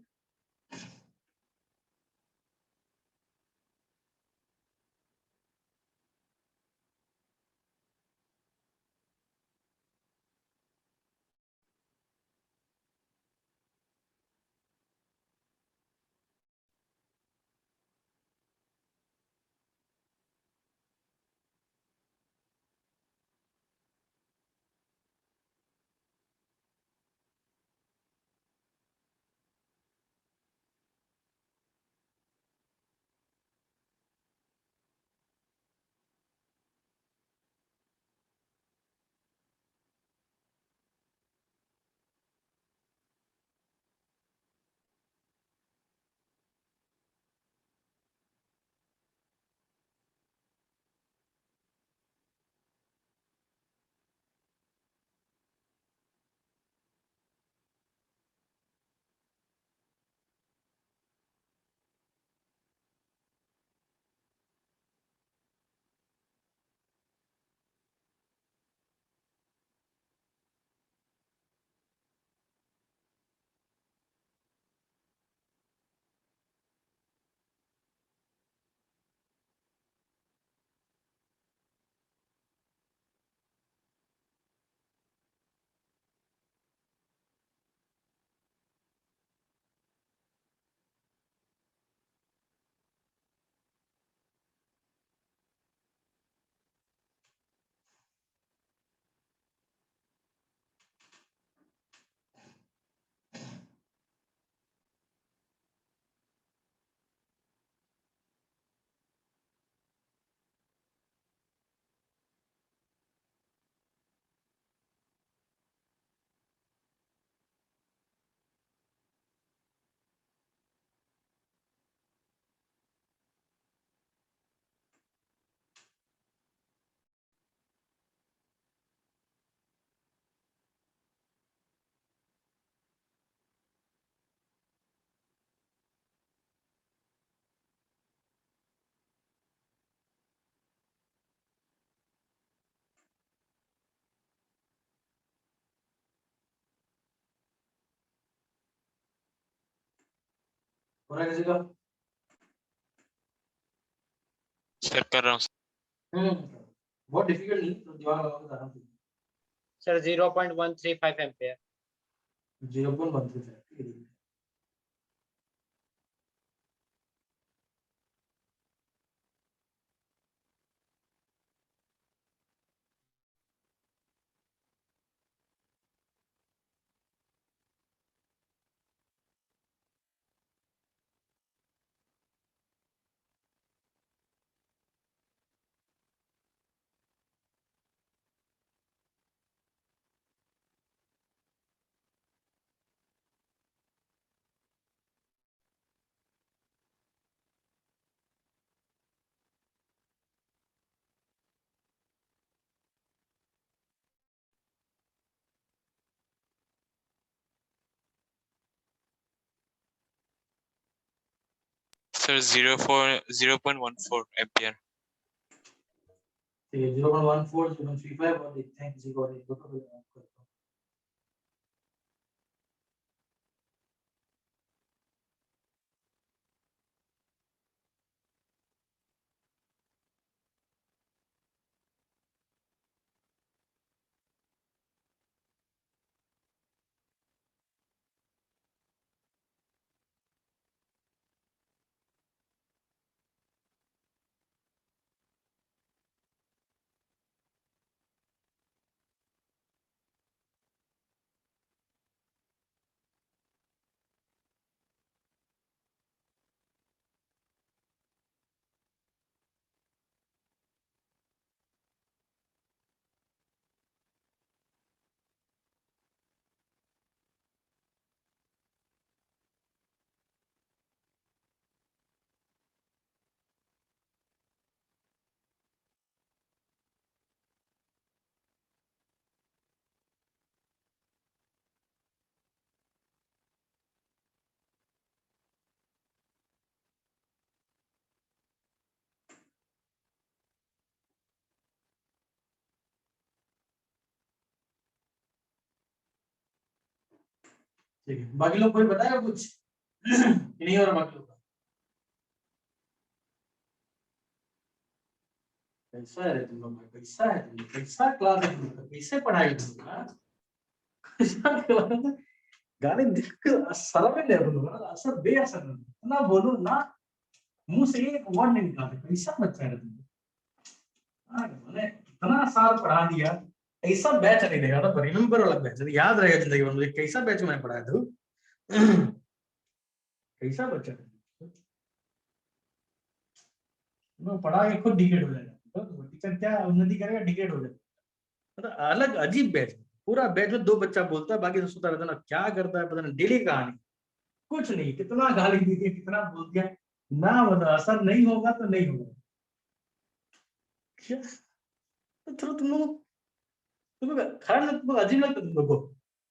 हो रहा है किसी का? Sir कर रहा हूँ बहुत डिफिकल्ट नहीं, तो दिमाग लगाओ तो आराम से। Sir 0.135 ampere. 0.135। Sir 0.14 ampere. ठीक है, 0.14, 0.35 और देखते हैं किसी को और एक दो तो फिर आपको करता हूँ। ठीक है, बाकी लोग कोई बताएगा कुछ कि नहीं हो रहा बाकी लोग का? कैसा है रे तुम लोग का? कैसा है तुम लोग? कैसा क्लास है तुम लोग का? कैसे पढ़ाई तुम लोग का? कैसा क्लास है? गाने देख कर असर में ले तुम लोग का, असर बेअसर नहीं। इतना बोलो ना, मुंह से एक वर्ड नहीं निकालते। कैसा बच्चा है तुम लोग? मैंने इतना साल पढ़ा दिया, ऐसा बैच नहीं देखा था। रिमेम्बर वाला बैच याद रहेगा जिंदगी भर मुझे। कैसा बैच मैंने पढ़ाया था? कैसा बच्चा है? वो पढ़ा के खुद डिकेट हो जाएगा, तो टीचर क्या उन्नति करेगा? डिकेट हो जाएगा। मतलब अलग अजीब बैच, पूरा बैच में दो बच्चा बोलता है, बाकी सब सुता रहता है ना। क्या करता है पता नहीं, डेली कहानी, कुछ नहीं। कितना गाली दी थी, कितना बोल दिया ना, मतलब असर नहीं होगा तो नहीं होगा। क्या तो चलो तुम लोग खराब लगता, तुम लोग अजीब लगता तुम लोग को।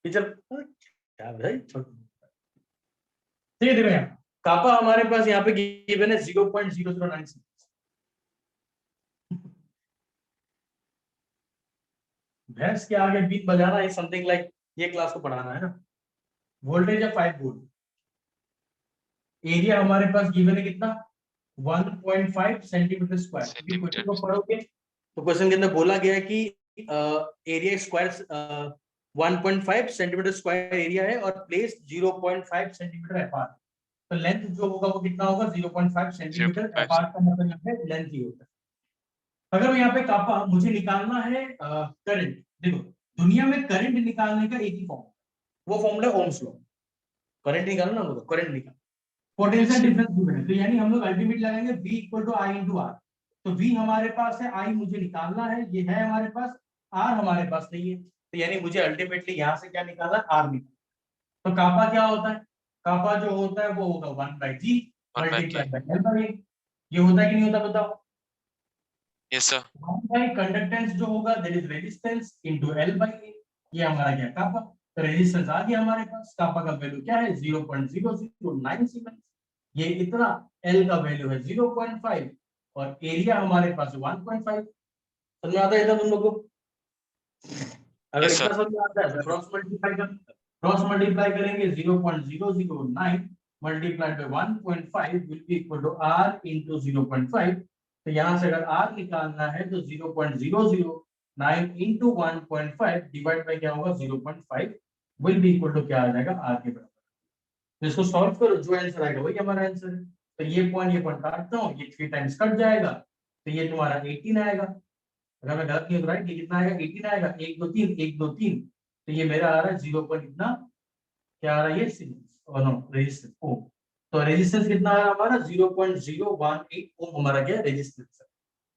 टीचर क्या भाई, छोड़। ठीक है, देखो यहाँ कापा हमारे पास यहाँ पे गिवन है 0.0096। भैंस के आगे बीट बजाना है, समथिंग लाइक ये क्लास को पढ़ाना है ना। वोल्टेज है 5 वोल्ट। एरिया हमारे पास गिवन है कितना? 1.5 सेंटीमीटर स्क्वायर। क्वेश्चन को पढ़ोगे तो क्वेश्चन के अंदर बोला गया है कि area square 1.5 centimetre square area है और प्लेस 0.5 सेंटीमीटर अपार्ट। तो लेंथ जो होगा वो कितना होगा? 0.5 सेंटीमीटर। 0.5 अपार्ट का मतलब यहाँ पे लेंथ ही होता है। अगर यहाँ पे कापा मुझे निकालना है करंट, देखो दुनिया में करंट निकालने का एक ही फॉर्म, वो फॉर्मूला ओम्स लॉ। करंट निकालना होगा, करंट निकाल, पोटेंशियल डिफरेंस गिवन है, तो यानी हम लोग अल्टीमेट लगाएंगे V equal to I into R. तो V हमारे पास है, I मुझे निकालना है, ये है हमारे पास, R हमारे पास नहीं है, तो यानी मुझे अल्टीमेटली यहाँ से क्या निकालना है? R निकालना। तो कापा क्या होता है? कापा जो होता है वो होगा 1/G multiply by L by A। ये होता है कि नहीं होता बताओ? Yes sir. 1 कंडक्टेंस जो होगा that is resistance into L by A। ये हमारा क्या? कापा। तो रेजिस्टेंस आ गया हमारे पास। कापा का वैल्यू क्या है? 0.009 सीमेंस। ये इतना, L का वैल्यू है 0.5 और एरिया हमारे पास 1.5। समझ में आता है तुम लोग को? अगर Yes, इतना समझ में आता है तो क्रॉस मल्टीप्लाई करेंगे 0.009 multiplied by 1.5 will be equal to r into 0.5. तो यहाँ से अगर r निकालना है तो 0.009 into 1.5 डिवाइड बाय क्या होगा 0.5 will be equal to क्या आ जाएगा r के बराबर। तो इसको सॉल्व करो, जो आंसर आएगा वही हमारा आंसर है। तो ये पॉइंट काटता हूँ, ये 3 टाइम्स कट जाएगा, तो ये तुम्हारा 18 आएगा। अगर मैं गलत नहीं हूँ राइट, ये कितना आएगा 18 आएगा, 1 2 3 1 2 3, तो ये मेरा आ रहा है 0 पर कितना क्या आ रहा है ये नो रेजिस्टेंस ओम। तो रेजिस्टेंस कितना आ रहा है हमारा 0.018 ओम हमारा क्या रेजिस्टेंस है।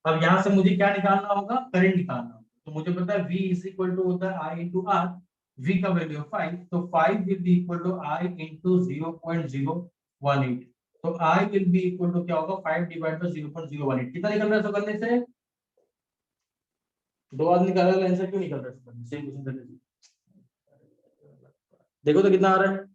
अब यहाँ से मुझे क्या निकालना होगा, करंट निकालना होगा। तो मुझे पता है V इज इक्वल टू होता है I इंटू R, V का वैल्यू 5, तो 5 will be equal to I into 0.018। तो I will be equal to क्या होगा 5 डिवाइड बाय 0.018। कितना निकल रहा है इसको करने से, 2 आदमी निकाल रहा है, आंसर क्यों निकल रहा है इसको करने से, सेम क्वेश्चन करने से। देखो तो कितना आ रहा है,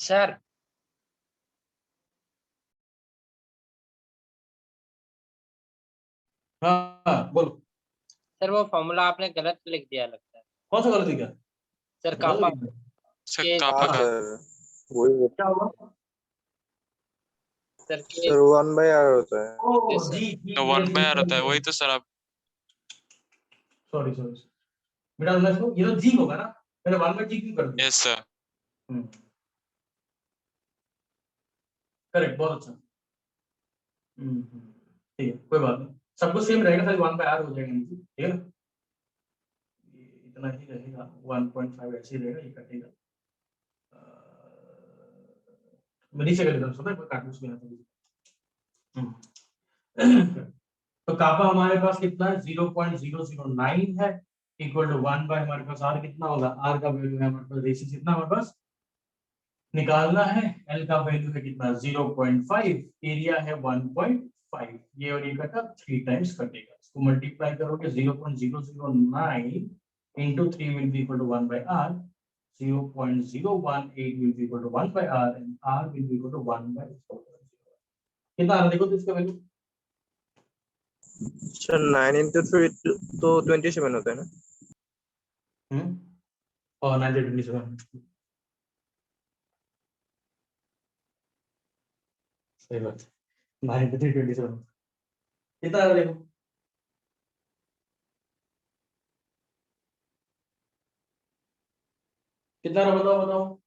सर हाँ बोलो। सर वो फॉर्मूला आपने गलत लिख दिया लगता है। कौन सा गलत क्या सर कापा सर के कापा हाँ का सर, वही क्या होगा, सर के सर 1/r होता है। ओ सर जी जी, तो 1/r होता है, वही तो सर आप सॉरी सॉरी बेटा, मैं इसको ये तो जी होगा ना, मैंने 1 बाय जी क्यों कर दिया। Yes sir. करेक्ट, बहुत अच्छा। ठीक है, कोई बात नहीं, सब कुछ सेम रहेगा, खाली 1 बाय आर हो जाएगा नीचे, ठीक है ना, ये इतना ही रहेगा, 1.5 ऐसे ही रहेगा, ये कटेगा। मैं नीचे कर देता हूँ, समझ काटने उसमें आता है। तो कापा हमारे पास कितना है 0.009 है, इक्वल टू 1 बाय हमारे पास आर कितना होगा, आर का वैल्यू है हमारे पास, रेशियो कितना हमारे पास निकालना है, एल का वैल्यू है कितना 0.5, एरिया है 1.5, ये और ये कटा 3 टाइम्स कटेगा, इसको मल्टीप्लाई करोगे 0.009 into 3 will be equal to 1 by r, 0.018 will be equal to 1 by r, and r will be equal to 1 by 4. कितना आ रहा है देखो तो इसका वैल्यू, सर 9 into 3 तो 27 होता है ना। और 927 सही बात है, 927 कितना आ रहा है देखो, कितना आ रहा बताओ बताओ,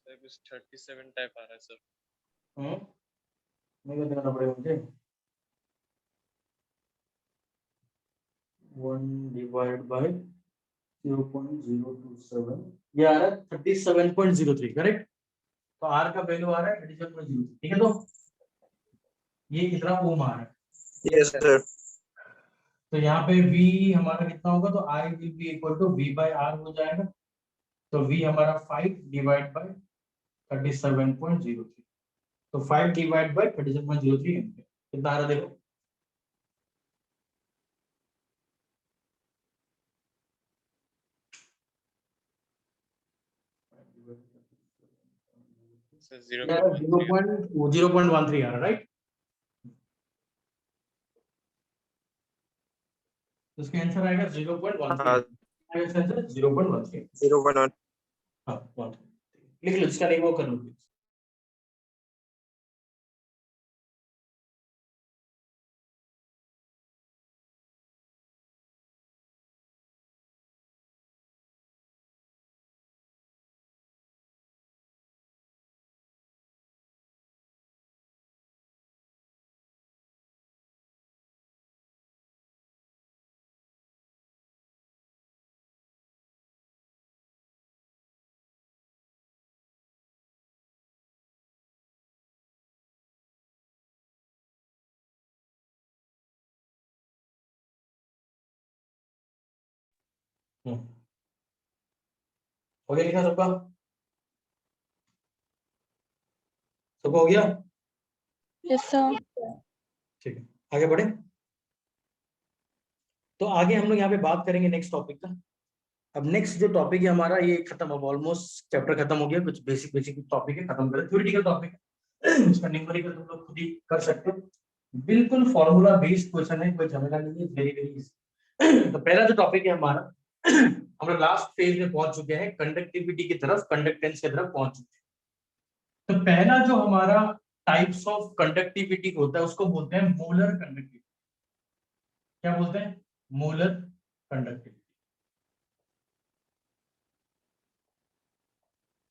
सर कुछ 37 टाइप आ रहा है सर। नहीं करना पड़ेगा मुझे, 1 डिवाइड बाय 0.027, ये आ रहा है 37.03, करेक्ट। तो आर का वैल्यू आ रहा है 37.03, ठीक है। तो ये कितना ओम आ रहा है, यस सर। तो यहाँ पे V हमारा कितना होगा, तो I will be equal to V by R हो जाएगा, तो V हमारा 5 डिवाइड बाय 37.03, तो 5 डिवाइड बाय 37.03 एम्पियर कितना आ रहा है देखो, सर 0.13 आ रहा है राइट। तो इसका आंसर आएगा 0.13, 0.13, 0.1 हाँ 1 लिख लो, इसका नहीं वो कर लो। हो गया लिखा सबका? सबका हो गया? Yes, sir. ठीक है, आगे बढ़े। तो आगे हम लोग यहाँ पे बात करेंगे नेक्स्ट टॉपिक का। अब नेक्स्ट जो टॉपिक है हमारा ये खत्म, अब ऑलमोस्ट चैप्टर खत्म हो गया। कुछ बेसिक बेसिक टॉपिक है, खत्म करें। थ्योरेटिकल टॉपिक है, उसका न्यूमेरिकल तुम लोग खुद ही कर सकते हो। बिल्कुल फॉर्मूला बेस्ड क्वेश्चन है, कोई झमेला नहीं है, वेरी वेरी इजी। तो पहला जो टॉपिक है हमारा, हम लोग लास्ट फेज में पहुंच चुके हैं, कंडक्टिविटी की तरफ, कंडक्टेंस की तरफ पहुंच चुके हैं। तो पहला जो हमारा टाइप्स ऑफ कंडक्टिविटी होता है उसको बोलते हैं मोलर कंडक्टिविटी। क्या बोलते हैं? Molar conductivity.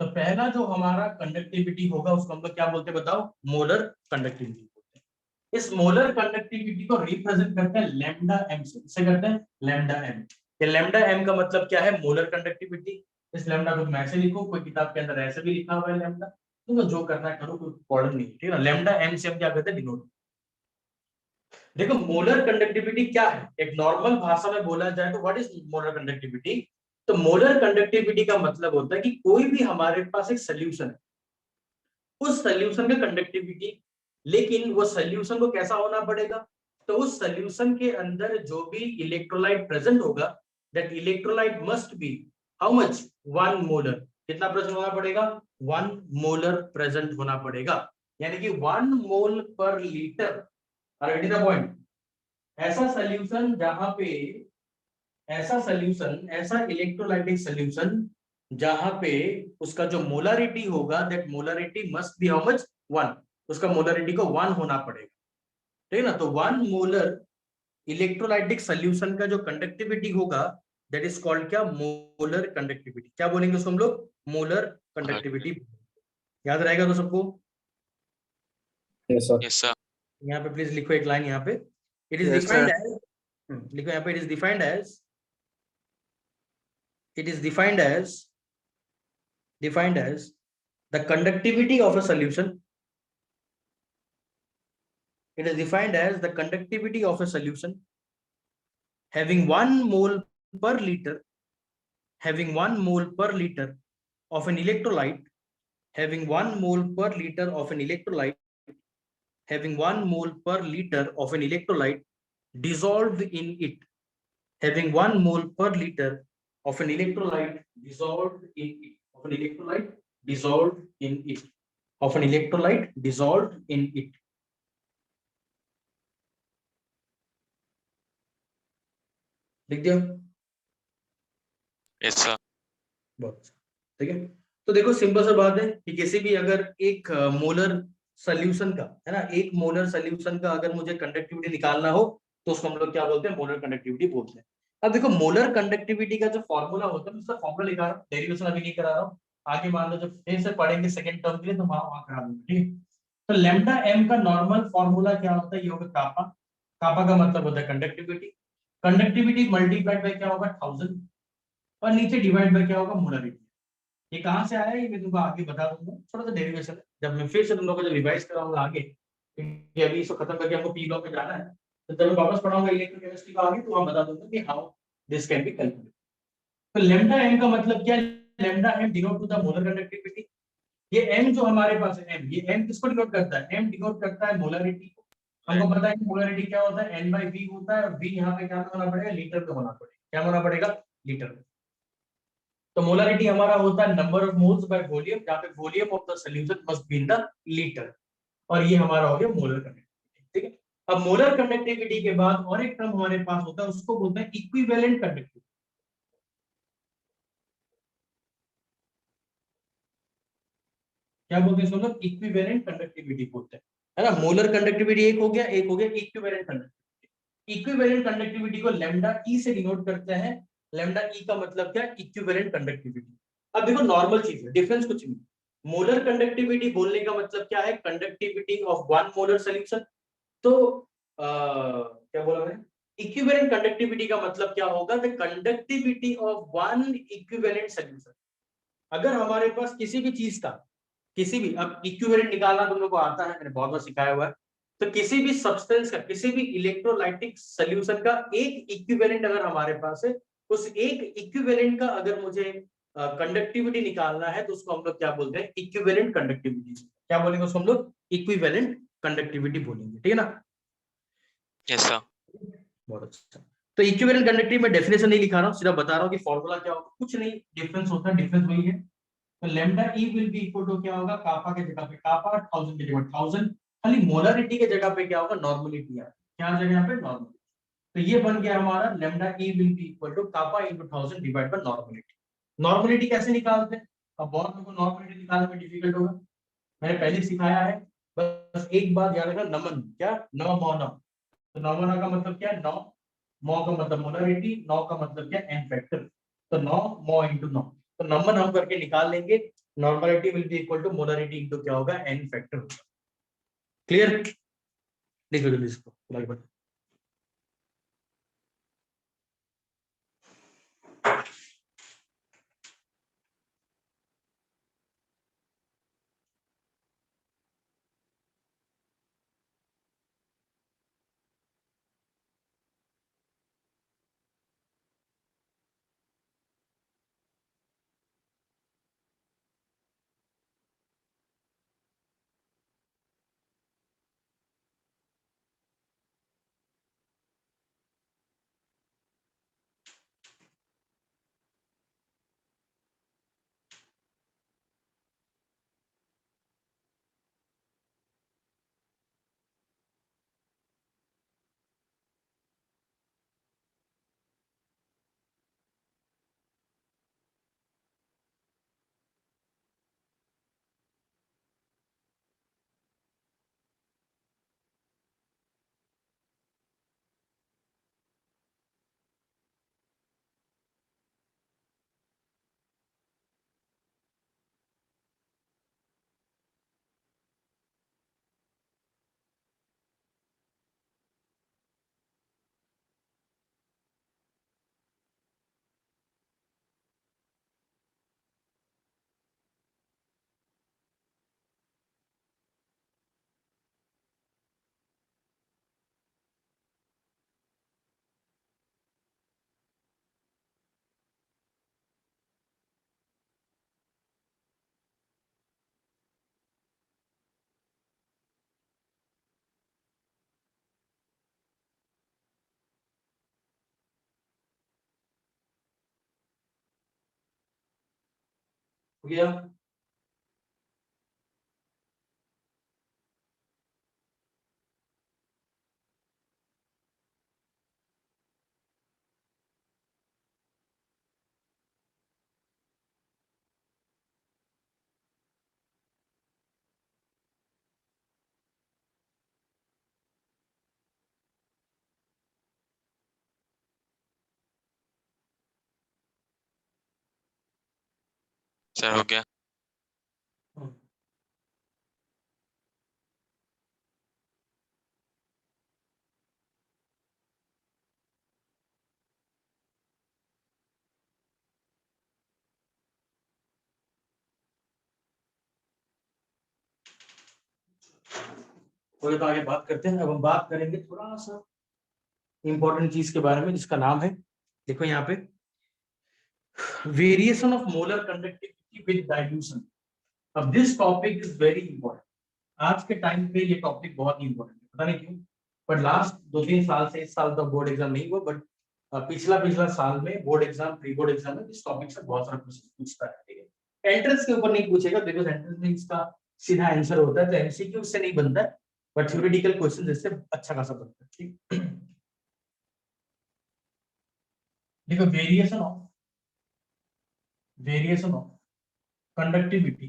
तो पहला जो हमारा कंडक्टिविटी होगा उसको हम लोग क्या बोलते हैं बताओ? मोलर कंडक्टिविटी बोलते हैं। इस मोलर कंडक्टिविटी को रिप्रेजेंट करते हैं लैम्डा एम से। इसे करते हैं लैम्डा एम। ये लैम्डा एम का मतलब क्या है? Molar conductivity. इस लैम्डा को तुम ऐसे लिखो, कोई किताब के अंदर ऐसे भी लिखा हुआ है लैम्डा, तो जो करना है करो, कोई प्रॉब्लम नहीं, ठीक है ना। लैम्डा एम से हम क्या करते हैं? डिनोट। देखो मोलर कंडक्टिविटी क्या है, एक नॉर्मल भाषा में बोला जाए तो व्हाट इज मोलर कंडक्टिविटी? तो मोलर कंडक्टिविटी का मतलब होता है कि कोई भी हमारे पास एक सोल्यूशन है, उस सोल्यूशन का कंडक्टिविटी, लेकिन वो सोल्यूशन को कैसा होना पड़ेगा? तो उस सोल्यूशन के अंदर जो भी इलेक्ट्रोलाइट प्रेजेंट होगा, that electrolyte must be how much? 1 molar. कितना प्रेजेंट होना पड़ेगा? 1 मोलर प्रेजेंट होना पड़ेगा, यानी कि 1 मोल पर litre. Are getting the point? ऐसा सोल्यूशन जहां पे, ऐसा सोल्यूशन, ऐसा इलेक्ट्रोलाइटिक सोल्यूशन जहां पे उसका जो मोलारिटी होगा, that molarity must be how much? 1। उसका मोलारिटी को 1 होना पड़ेगा, ठीक है ना। तो 1 मोलर इलेक्ट्रोलाइटिक सोल्यूशन का जो कंडक्टिविटी होगा, दैट इज कॉल्ड क्या? Molar conductivity. क्या बोलेंगे उसको हम लोग? Molar conductivity. याद रहेगा तो सबको? Yes sir. Yes sir. यहाँ पे प्लीज लिखो एक लाइन यहाँ पे। It is Yes, defined sir. As, लिखो यहाँ पे, it is defined as, it is defined as the conductivity of a solution. It is defined as the conductivity of a solution having 1 mole per liter, having 1 mole per liter of an electrolyte, having 1 mole per liter of an electrolyte, having 1 mole per liter of an electrolyte dissolved in it, having 1 mole per liter of an electrolyte dissolved in it, of an electrolyte dissolved in it, of an electrolyte dissolved in it. लिख दिया? Yes sir. बहुत अच्छा, ठीक है। तो देखो simple सा बात है कि किसी भी अगर एक मोलर सोल्यूशन का, है ना, एक मोलर सोल्यूशन का अगर मुझे कंडक्टिविटी निकालना हो तो उसको हम लोग क्या बोलते हैं? मोलर कंडक्टिविटी बोलते हैं। अब देखो मोलर कंडक्टिविटी का जो फॉर्मूला होता है, उसका फॉर्मूला लिखा रहा हूं, डेरिवेशन अभी नहीं करा रहा हूं। आगे मान लो जब फिर से पढ़ेंगे सेकंड टर्म के लिए तो वहां करा दूंगा, ठीक है। तो लैम्डा एम का नॉर्मल फॉर्मूला क्या होता है? ये होगा कापा। कापा का मतलब होता है कंडक्टिविटी। कंडक्टिविटी मल्टीप्लाइड बाय क्या होगा? 1000, और नीचे डिवाइड बाय क्या होगा? मोलरिटी। ये कहां से आया है ये मैं तुमको आगे बता दूंगा, थोड़ा सा डेरिवेशन है, जब मैं फिर से तुम लोगों को जब रिवाइज कराऊंगा आगे, क्योंकि अभी इसको खत्म करके हमको पी ब्लॉक में जाना है, तो जब मैं वापस पढ़ाऊंगा इलेक्ट्रोकेमिस्ट्री को आगे, तो वहां बता दूंगा कि how this can be calculated. तो लैम्डा एम का मतलब क्या है? Lambda M denote to the molar conductivity. ये एम जो हमारे पास है, एम, ये एम किसको डिनोट करता है? एम डिनोट करता है मोलरिटी को। हमको पता है कि मोलरिटी क्या होता है? एन बाई वी होता है, और वी यहाँ पे क्या होना पड़ेगा? लीटर पे होना पड़ेगा। क्या होना पड़ेगा? लीटर पे। तो मोलारिटी हमारा होता है number of moles by volume, जहां पे volume of the solution must be in the litre, और ये हमारा हो गया मोलर कंडक्टिविटी, ठीक है। अब मोलर कंडक्टिविटी के बाद और एक टर्म हमारे पास होता है, उसको बोलते हैं इक्विवेलेंट कंडक्टिविटी। क्या बोलते हैं इसको? इक्विवेलेंट कंडक्टिविटी बोलते हैं, है ना। मोलर कंडक्टिविटी एक हो गया, एक हो गया इक्विवेलेंट कंडक्टिविटी। इक्विवेलेंट कंडक्टिविटी को लैम्डा ई से डिनोट करते हैं। लैम्डा ई का मतलब क्या? Equivalent conductivity. अब देखो नॉर्मल चीज है, डिफरेंस कुछ नहीं। मोलर कंडक्टिविटी बोलने का मतलब क्या है? Conductivity of 1 molar solution. तो क्या बोला मैंने? इक्विवेलेंट कंडक्टिविटी का मतलब क्या होगा? The conductivity of 1 equivalent solution. अगर हमारे पास किसी भी चीज का, किसी भी, अब इक्विवेलेंट निकालना तुम लोग को आता है, मैंने बहुत बार सिखाया हुआ है। तो किसी भी सब्सटेंस का, किसी भी इलेक्ट्रोलाइटिक सॉल्यूशन का एक इक्विवेलेंट अगर हमारे पास है, उस एक इक्विवेलेंट का अगर मुझे कंडक्टिविटी निकालना है तो उसको हम लोग क्या बोलते हैं, इक्विवेलेंट कंडक्टिविटी। क्या बोलेंगे उसको हम लोग, इक्विवेलेंट कंडक्टिविटी बोलेंगे, ठीक है ना। Yes sir. बहुत अच्छा। तो इक्विवेलेंट कंडक्टिविटी में डेफिनेशन नहीं लिखा रहा हूँ, सीधा बता रहा हूँ कि फॉर्मूला क्या होगा, कुछ नहीं डिफरेंस होता है, डिफरेंस वही है। तो lambda E will be equal to क्या होगा, कापा के जगह पे कापा, 1000 की जगह 1000, खाली मोलरिटी के जगह पे क्या होगा, नॉर्मलिटी है, क्या आ जाएगा यहाँ पे नॉर्मलिटी। तो ये बन गया हमारा lambda E will be equal to kappa into 1000 divide by normality. Normality कैसे निकालते हैं, अब बहुत लोगों को नॉर्मलिटी निकालने में डिफिकल्ट होगा, मैंने पहले सिखाया है, बस एक बात याद रखना, नमन क्या, नौ मौ नौ। तो नौ मौ का मतलब क्या है, 9, मौ का मतलब मोलरिटी, 9 का मतलब क्या, एन फैक्टर। तो 9 मौ इंटू 9, तो नंबर हम करके निकाल लेंगे, normality will be equal to molarity into क्या होगा, एन फैक्टर होगा। क्लियर, लिखो जल्दी इसको लगभग। हो गया, सर हो गया। तो ये तो आगे बात करते हैं। अब हम बात करेंगे थोड़ा सा इंपॉर्टेंट चीज के बारे में जिसका नाम है, देखो यहाँ पे, variation of molar conductivity with dilution. अब this topic is very important, आज के टाइम पे ये टॉपिक बहुत ही इंपॉर्टेंट है, पता नहीं क्यों, पर लास्ट 2-3 साल से, इस साल तो बोर्ड एग्जाम नहीं हुआ, बट पिछला साल में board exam, pre board exam में इस टॉपिक से बहुत सारा क्वेश्चन पूछता है, ठीक है। एंट्रेंस के ऊपर नहीं पूछेगा, बिकॉज एंट्रेंस में इसका सीधा आंसर होता है, तो एमसीक्यू से नहीं बनता है, बट थ्योरेटिकल क्वेश्चन इससे अच्छा खासा बनता है, ठीक। देखो, variation of conductivity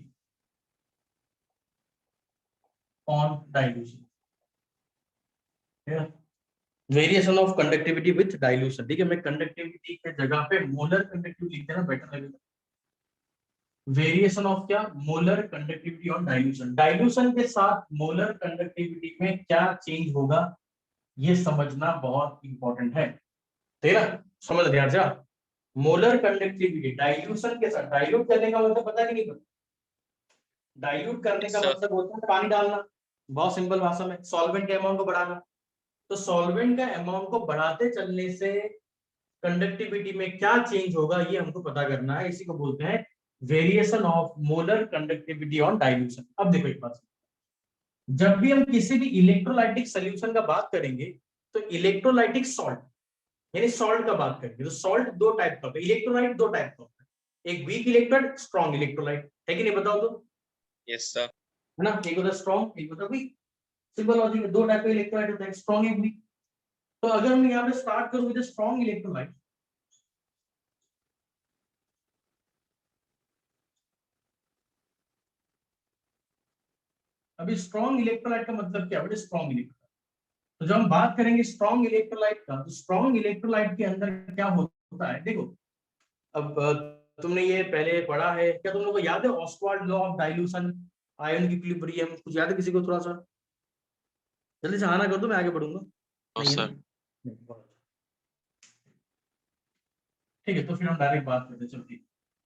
on dilution, variation of conductivity with dilution, ठीक है। मैं कंडक्टिविटी के जगह पे मोलर कंडक्टिविटी लिख देना बेटर लगेगा। वेरिएशन ऑफ क्या, molar conductivity on dilution, dilution के साथ मोलर कंडक्टिविटी में क्या चेंज होगा, ये समझना बहुत इंपॉर्टेंट है, ठीक है ना। समझ रहे हैं, मोलर कंडक्टिविटी डाइल्यूशन के साथ, डाइल्यूट करने का मतलब पता नहीं पता, डाइल्यूट करने का सर मतलब होता है पानी डालना, बहुत सिंपल भाषा में, सॉल्वेंट के अमाउंट को बढ़ाना। तो सॉल्वेंट का अमाउंट को बढ़ाते चलने से कंडक्टिविटी में क्या चेंज होगा ये हमको पता करना है। इसी को बोलते हैं variation of molar conductivity on dilution. अब देखो एक बात, जब भी हम किसी भी इलेक्ट्रोलाइटिक सोल्यूशन का बात करेंगे तो इलेक्ट्रोलाइटिक सॉल्ट यानी सॉल्ट का बात करेंगे तो सॉल्ट दो टाइप का होता है, इलेक्ट्रोलाइट दो टाइप का होता है, एक वीक इलेक्ट्रोलाइट, स्ट्रॉन्ग इलेक्ट्रोलाइट, है कि नहीं बताओ तो? Yes sir. है ना, एक होता है स्ट्रॉन्ग, एक होता है वीक। सिंपल लॉजिक है, दो टाइप का इलेक्ट्रोलाइट होता है, स्ट्रॉन्ग एक वीक। तो अगर मैं यहाँ पे स्टार्ट करूँ विद स्ट्रॉन्ग इलेक्ट्रोलाइट, अभी स्ट्रॉन्ग इलेक्ट्रोलाइट का मतलब क्या है? स्ट्रॉन्ग इलेक्ट्रोलाइट, तो जब हम बात करेंगे स्ट्रॉन्ग इलेक्ट्रोलाइट का, तो स्ट्रॉन्ग इलेक्ट्रोलाइट के अंदर क्या होता है? देखो अब तुमने ये पहले पढ़ा है क्या? तुम लोगों को याद है Oswald law of dilution, ion equilibrium, कुछ याद है किसी को? थोड़ा सा जल्दी से आना कर दो, मैं आगे बढ़ूंगा। नो नहीं है सर। ना? नहीं, बहुत अच्छा। ठीक है, तो फिर हम डायरेक्ट बात करते हैं। चलो ठीक,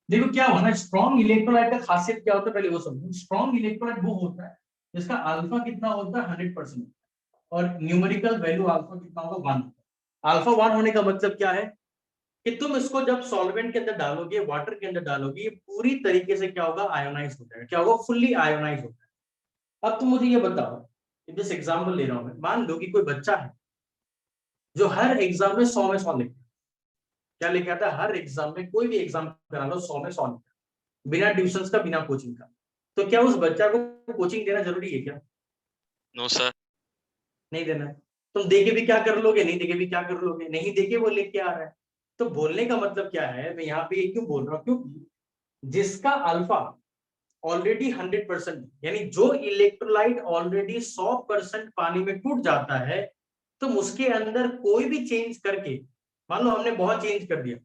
देखो क्या हुआ ना, स्ट्रॉन्ग इलेक्ट्रोलाइट का खासियत क्या होता है पहले वो समझो। स्ट्रॉन्ग इलेक्ट्रोलाइट वो होता है जिसका अल्फा कितना होता है? 100%, और न्यूमेरिकल वैल्यू अल्फा कितना होगा? 1। अल्फा 1 होने का मतलब क्या है कि तुम इसको जब सॉल्वेंट के अंदर डालोगे, वाटर के अंदर डालोगे, ये पूरी तरीके से क्या होगा? आयोनाइज हो जाएगा। क्या होगा? फुल्ली आयोनाइज होगा। अब तुम मुझे ये बताओ, जिस एग्जाम्पल ले रहा हूं मैं, मान लो कि कोई बच्चा है जो हर एग्जाम में 100 में 100 लिखता है। क्या लेके आता है? हर एग्जाम में, कोई भी एग्जाम करा लो, 100 में 100 लिखता है, बिना ट्यूशन का, बिना कोचिंग का। तो क्या उस बच्चा को कोचिंग देना जरूरी है क्या? No sir. नहीं देना है। तुम देके भी क्या कर लोगे? नहीं देके भी क्या कर लोगे? नहीं देके वो लेके आ रहा है। तो बोलने का मतलब क्या है, मैं यहाँ पे ये क्यों बोल रहा हूँ? क्योंकि जिसका अल्फा ऑलरेडी 100%, यानी जो इलेक्ट्रोलाइट ऑलरेडी 100% पानी में टूट जाता है, तुम उसके अंदर कोई भी चेंज करके, मान लो हमने बहुत चेंज कर दिया,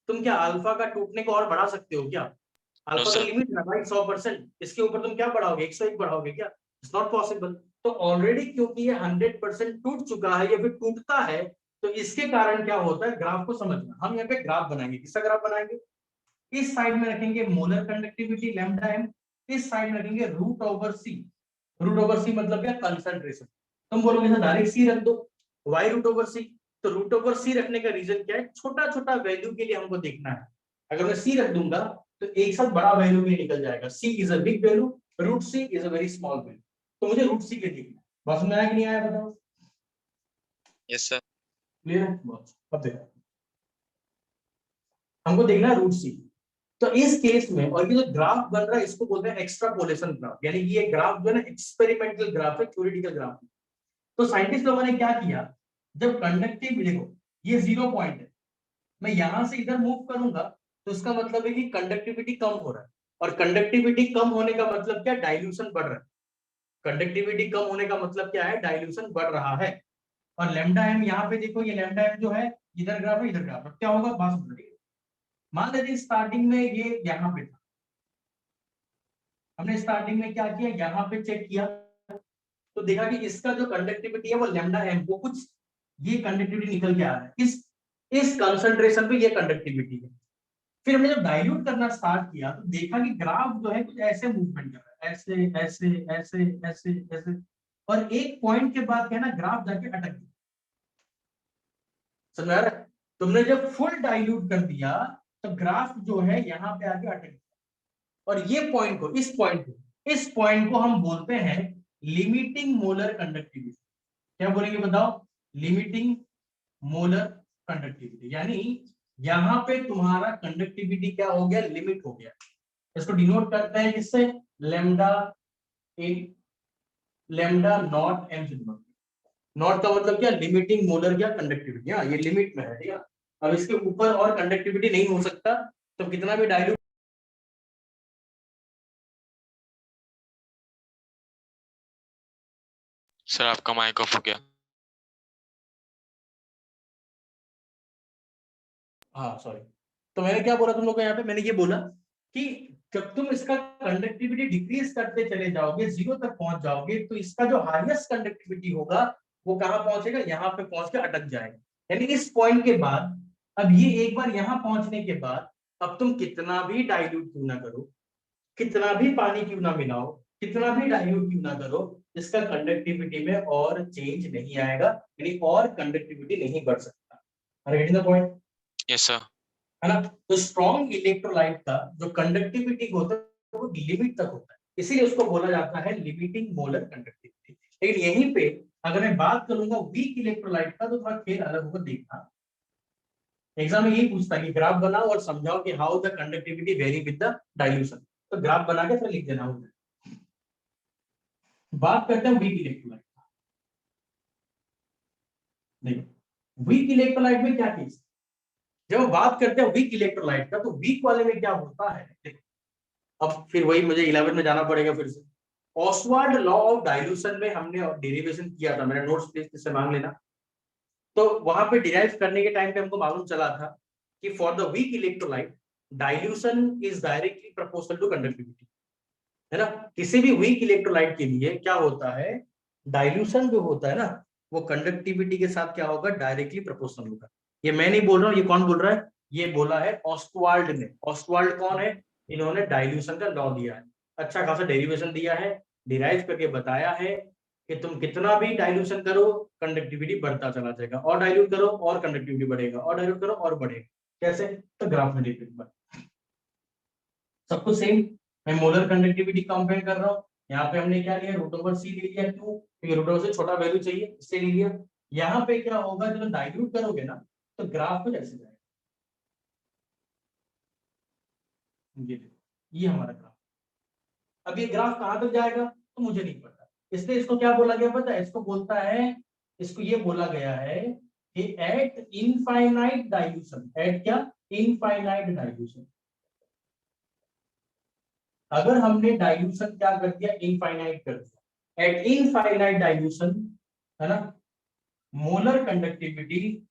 तुम क्या अल्फा का टूटने को और बढ़ा सकते हो क्या? नो अल्फा का सर। लिमिट है भाई 100%, इसके ऊपर तुम क्या बढ़ाओगे? 101 बढ़ाओगे क्या? It's not possible. तो ऑलरेडी क्योंकि ये 100% टूट चुका है या फिर टूटता है, तो इसके कारण क्या होता है? ग्राफ को समझना। हम यहाँ पे ग्राफ बनाएंगे, किसका ग्राफ बनाएंगे? इस साइड में रखेंगे मोलर कंडक्टिविटी लैम्डा एम, इस साइड में रखेंगे रूट ओवर सी। रूट ओवर सी मतलब क्या? कंसंट्रेशन। तुम बोलोगे सर डायरेक्ट सी रख दो, वाई रूट ओवर सी। तो रूट ओवर सी रखने का रीजन क्या है? छोटा छोटा वैल्यू के लिए हमको देखना है। अगर मैं सी रख दूंगा तो एक साथ बड़ा वैल्यू भी निकल जाएगा। C is a big value, root C is a very small value. तो मुझे रूट सी के देखना है। बस में आया कि नहीं आया बताओ? Yes sir. क्लियर है? बहुत। अब देखो, हमको देखना है रूट सी। तो इस केस में, और ये जो ग्राफ बन रहा है इसको बोलते हैं एक्स्ट्रापोलेशन ग्राफ, यानी ये ग्राफ जो है ना एक्सपेरिमेंटल ग्राफ है, थ्योरेटिकल ग्राफ है। तो साइंटिस्ट लोगों ने क्या किया, जब कंडक्टिव, देखो ये 0 पॉइंट है, मैं यहां से इधर मूव करूंगा तो इसका मतलब है कि कंडक्टिविटी कम हो रहा है, और कंडक्टिविटी कम होने का मतलब क्या? डाइल्यूशन बढ़ रहा है। कंडक्टिविटी कम होने का मतलब क्या है? डाइल्यूशन बढ़ रहा है। और लैम्डा एम यहाँ पे देखो, ये लैम्डा एम जो है, इधर ग्राफ है, इधर ग्राफ है, क्या होगा? बात समझ रही है? मान लेते स्टार्टिंग में ये यहाँ पे था, हमने स्टार्टिंग में क्या किया, यहाँ पे चेक किया, तो देखा कि इसका जो कंडक्टिविटी है वो लैम्डा एम, वो कुछ ये कंडक्टिविटी निकल के आ रहा है, इस कंसंट्रेशन पे ये कंडक्टिविटी है। फिर हमने जब डाइल्यूट करना स्टार्ट किया तो देखा कि ग्राफ जो है कुछ ऐसे मूवमेंट कर रहा है, ऐसे ऐसे ऐसे ऐसे ऐसे, और एक पॉइंट के बाद क्या है ना, ग्राफ जाके अटक गया। समझ आ रहा है? तुमने जब फुल डाइल्यूट कर दिया तो ग्राफ जो है यहाँ पे आके अटक गया, और ये पॉइंट को, इस पॉइंट को हम बोलते हैं लिमिटिंग मोलर कंडक्टिविटी। क्या बोलेंगे बताओ? लिमिटिंग मोलर कंडक्टिविटी, यानी यहाँ पे तुम्हारा कंडक्टिविटी क्या हो गया? लिमिट हो गया। इसको डिनोट करते हैं किससे? लैम्डा इन लैम्डा नॉट एम से डिनोट। नॉट का मतलब क्या? लिमिटिंग मोलर क्या कंडक्टिविटी, हाँ ये लिमिट में है, ठीक है। अब इसके ऊपर और कंडक्टिविटी नहीं हो सकता, तो कितना भी डाइल्यूट। सर आपका माइक ऑफ हो गया। हाँ सॉरी, तो मैंने क्या बोला तुम लोग को यहाँ पे? मैंने ये बोला कि जब तुम इसका कंडक्टिविटी डिक्रीज करते चले जाओगे, 0 तक पहुंच जाओगे, तो इसका जो हाईएस्ट कंडक्टिविटी होगा वो कहाँ पहुंचेगा? यहाँ पे पहुंच के अटक जाएगा। यानी इस पॉइंट के बाद, अब ये एक बार यहाँ पहुंचने के बाद, अब तुम कितना भी डाइल्यूट क्यों ना करो, कितना भी पानी क्यों ना मिलाओ, कितना भी डाइल्यूट क्यों ना करो, इसका कंडक्टिविटी में और चेंज नहीं आएगा, यानी और कंडक्टिविटी नहीं बढ़ सकता। Are getting the point? Yes, sir. है ना। तो स्ट्रॉन्ग इलेक्ट्रोलाइट का जो कंडक्टिविटी होता है वो लिमिट तक होता है, इसीलिए उसको बोला जाता है लिमिटिंग मोलर कंडक्टिविटी। लेकिन यहीं पे अगर मैं बात करूंगा वीक इलेक्ट्रोलाइट का तो थोड़ा खेल अलग होगा। देखना एग्जाम में यही पूछता है कि ग्राफ बनाओ और समझाओ कि how the conductivity very with the dilution. तो ग्राफ बना के फिर लिख देना होगा। बात करते हैं वीक इलेक्ट्रोलाइट का। देखो वीक इलेक्ट्रोलाइट में क्या चीज, जब बात करते हैं वीक इलेक्ट्रोलाइट का तो वीक वाले में क्या होता है। देखो अब फिर वही मुझे 11 में जाना पड़ेगा फिर से। ऑसवाल्ड लॉ ऑफ डाइल्यूशन में हमने डेरिवेशन किया था, मेरा नोट्स प्लीज से मांग लेना। तो वहां पे डिराइव करने के टाइम पे हमको मालूम चला था कि for the weak electrolyte dilution is directly proportional to conductivity, है ना। किसी भी वीक इलेक्ट्रोलाइट के लिए क्या होता है, डाइल्यूशन जो होता है ना वो कंडक्टिविटी के साथ क्या होगा, डायरेक्टली प्रोपोर्शनल होगा। ये मैं नहीं बोल रहा हूँ, ये कौन बोल रहा है, ये बोला है ऑस्टवाल्ड ने। ऑस्टवाल्ड कौन है, इन्होंने डाइल्यूशन का लॉ दिया है, अच्छा खासा डेरिवेशन दिया है, डिराइव करके बताया है कि तुम कितना भी डाइल्यूशन करो कंडक्टिविटी बढ़ता चला जाएगा, और डाइल्यूट करो और कंडक्टिविटी बढ़ेगा, और डाइल्यूट करो और बढ़ेगा। कैसे, तो ग्राफ में देखिए सब कुछ सेम। मैं मोलर कंडक्टिविटी कंपेयर कर रहा हूँ, यहाँ पे हमने क्या लिया, रूट ओवर सी ले लिया, क्यों, क्योंकि रूट ओवर से छोटा वैल्यू चाहिए इससे ले लिया। यहाँ पे क्या होगा, जब डाइल्यूट करोगे ना तो ग्राफ कुछ ऐसे जाएगा। ये हमारा ग्राफ। अब ये ग्राफ कहाँ तक जाएगा तो मुझे नहीं पता, इसलिए इसको क्या बोला गया पता है, इसको बोलता है, इसको ये बोला गया है कि एट इनफाइनाइट डाइल्यूशन, एट क्या, इनफाइनाइट डाइल्यूशन। अगर हमने डाइल्यूशन क्या कर दिया, इनफाइनाइट कर दिया, एट इनफाइनाइट डाइल्यूशन, है ना, मोलर कंडक्टिविटी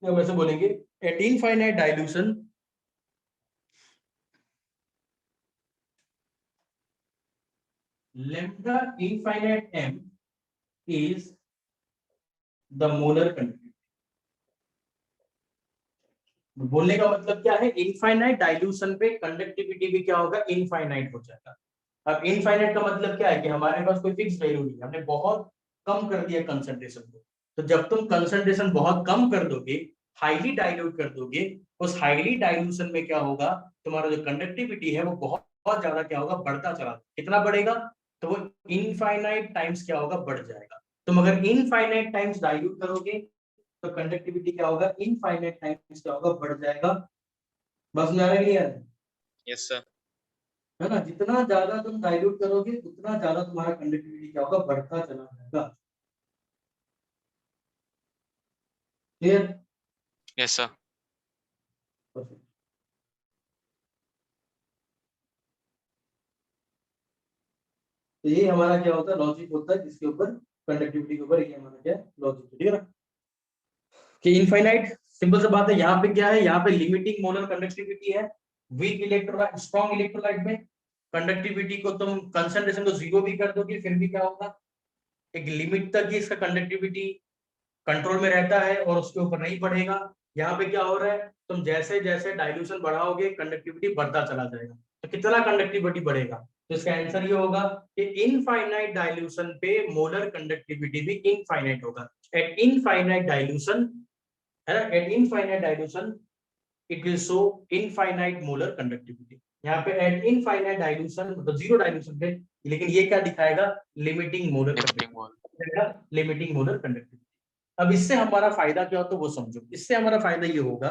वैसे बोलेंगे eight infinite dilution lambda infinite m is the molar conductivity। बोलने का मतलब क्या है, इनफाइनाइट डाइल्यूशन पे कंडक्टिविटी भी क्या होगा, इनफाइनाइट हो जाएगा। अब इनफाइनाइट का मतलब क्या है कि हमारे पास कोई फिक्स वैल्यू नहीं है, हमने बहुत कम कर दिया कंसंट्रेशन को। तो जब तुम कंसंट्रेशन बहुत कम कर दोगे, हाईली डाइल्यूट कर दोगे, उस हाईली डाइल्यूशन में क्या होगा, तुम्हारा जो कंडक्टिविटी है वो बहुत बहुत ज्यादा क्या होगा, बढ़ता चला। कितना बढ़ेगा, तो वो इनफाइनाइट टाइम्स क्या होगा, बढ़ जाएगा। तुम अगर इनफाइनाइट टाइम्स डाइल्यूट करोगे तो कंडक्टिविटी क्या होगा, इनफाइनाइट टाइम्स क्या होगा, बढ़ जाएगा। बस में आ रहा है, Yes, sir. है ना। जितना ज्यादा तुम डाइल्यूट करोगे उतना ज्यादा तुम्हारा कंडक्टिविटी क्या होगा, बढ़ता चला जाएगा। क्लियर। Yes, sir. तो ये हमारा क्या होता है, लॉजिक होता है जिसके ऊपर कंडक्टिविटी के ऊपर ये हमारा क्या लॉजिक, ठीक है ना। कि इनफाइनाइट सिंपल सा बात है, यहाँ पे क्या है, यहाँ पे लिमिटिंग मोलर कंडक्टिविटी है। वीक इलेक्ट्रोलाइट, स्ट्रॉन्ग इलेक्ट्रोलाइट में कंडक्टिविटी को तुम कंसंट्रेशन को जीरो भी कर दोगे फिर भी क्या होगा, एक लिमिट तक ही इसका कंडक्टिविटी कंट्रोल में रहता है और उसके ऊपर नहीं बढ़ेगा। यहाँ पे क्या हो रहा है, तुम जैसे जैसे डाइल्यूशन बढ़ाओगे कंडक्टिविटी बढ़ता चला जाएगा। तो कितना कंडक्टिविटी बढ़ेगा, तो इसका आंसर ये होगा कि इनफाइनाइट डाइल्यूशन पे मोलर कंडक्टिविटी भी इनफाइनाइट होगा। एट इनफाइनाइट डाइल्यूशन, है ना, eight infinite dilution it will show infinite molar conductivity. यहाँ पे एट इनफाइनाइट डाइल्यूशन मतलब जीरो डाइल्यूशन पे, लेकिन ये क्या दिखाएगा, limiting molar Lifting wall. Conductivity, limiting molar conductivity. अब इससे हमारा फायदा क्या हो तो वो समझो। इससे हमारा फायदा ये होगा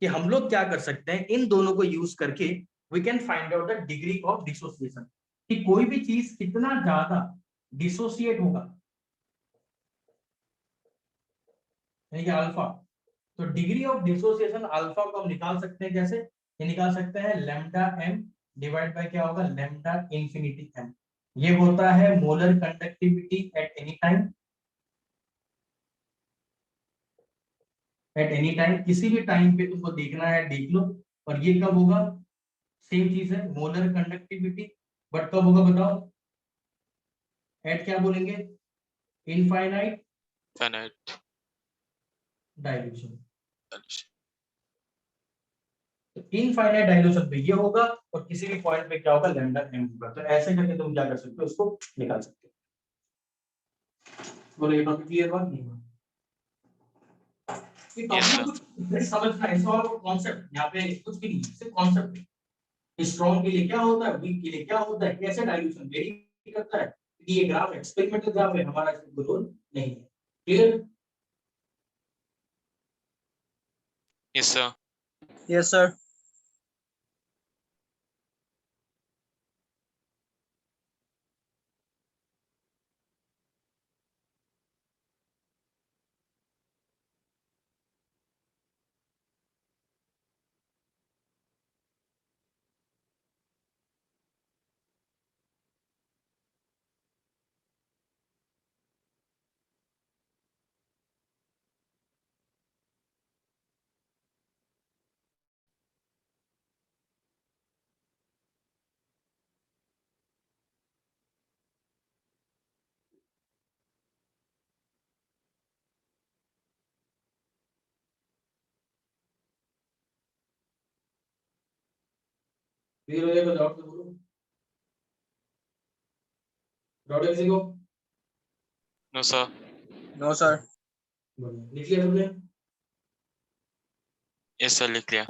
कि हम लोग क्या कर सकते हैं, इन दोनों को यूज करके we can find out the degree of dissociation, कि कोई भी चीज कितना ज्यादा डिसोसिएट होगा, यानी कि अल्फा। तो डिग्री ऑफ डिसोसिएशन अल्फा को हम निकाल सकते हैं कैसे, ये निकाल सकते हैं लैम्डा एम डिवाइड बाय क्या होगा, लैम्डा इंफिनिटी एम। ये होता है molar conductivity at any time, at any time, किसी भी टाइम पे तुमको देखना है देख लो। और ये कब होगा, सेम चीज है मोलर कंडक्टिविटी, बट कब होगा बताओ, एट क्या बोलेंगे, infinite Finite. Dilution. Dilution. Infinite dilution पे ये होगा और किसी भी पॉइंट पे क्या होगा, लैम्डा एम होगा। तो ऐसे करके तुम क्या कर सकते हो, उसको निकाल सकते हो। बोलो ये टॉपिक क्लियर हुआ नहीं हुआ। ये Yes, टॉपिक कुछ नहीं समझना है, इसका कॉन्सेप्ट यहाँ पे कुछ भी नहीं, सिर्फ कॉन्सेप्ट है। स्ट्रॉन्ग के लिए क्या होता है, वीक के लिए क्या होता है, कैसे डाइल्यूशन वेरी करता है, कि ये ग्राफ एक्सपेरिमेंटल ग्राफ है, हमारा इसमें कोई रोल नहीं है। Clear? yes sir. Yes, sir. Clear हो गया तो डाउट बोलो, डाउट किसी को? No sir. No, sir. Clear हो गया? Yes sir, लिख लिया.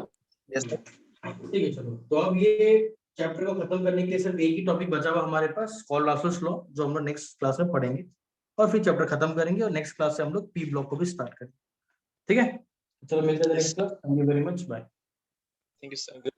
Yes, sir. ठीक है, चलो तो अब ये चैप्टर को खत्म करने के लिए सिर्फ एक ही टॉपिक बचा हुआ हमारे पास, कॉल-लॉसेस लॉ, जो हम लोग नेक्स्ट क्लास में पढ़ेंगे और फिर चैप्टर खत्म करेंगे और नेक्स्ट क्लास से हम लोग पी ब्लॉक को भी स्टार्ट करेंगे। ठीक है, चलो मिलते हैं next class. Thank you very much, bye. Thank you, sir. Thank you.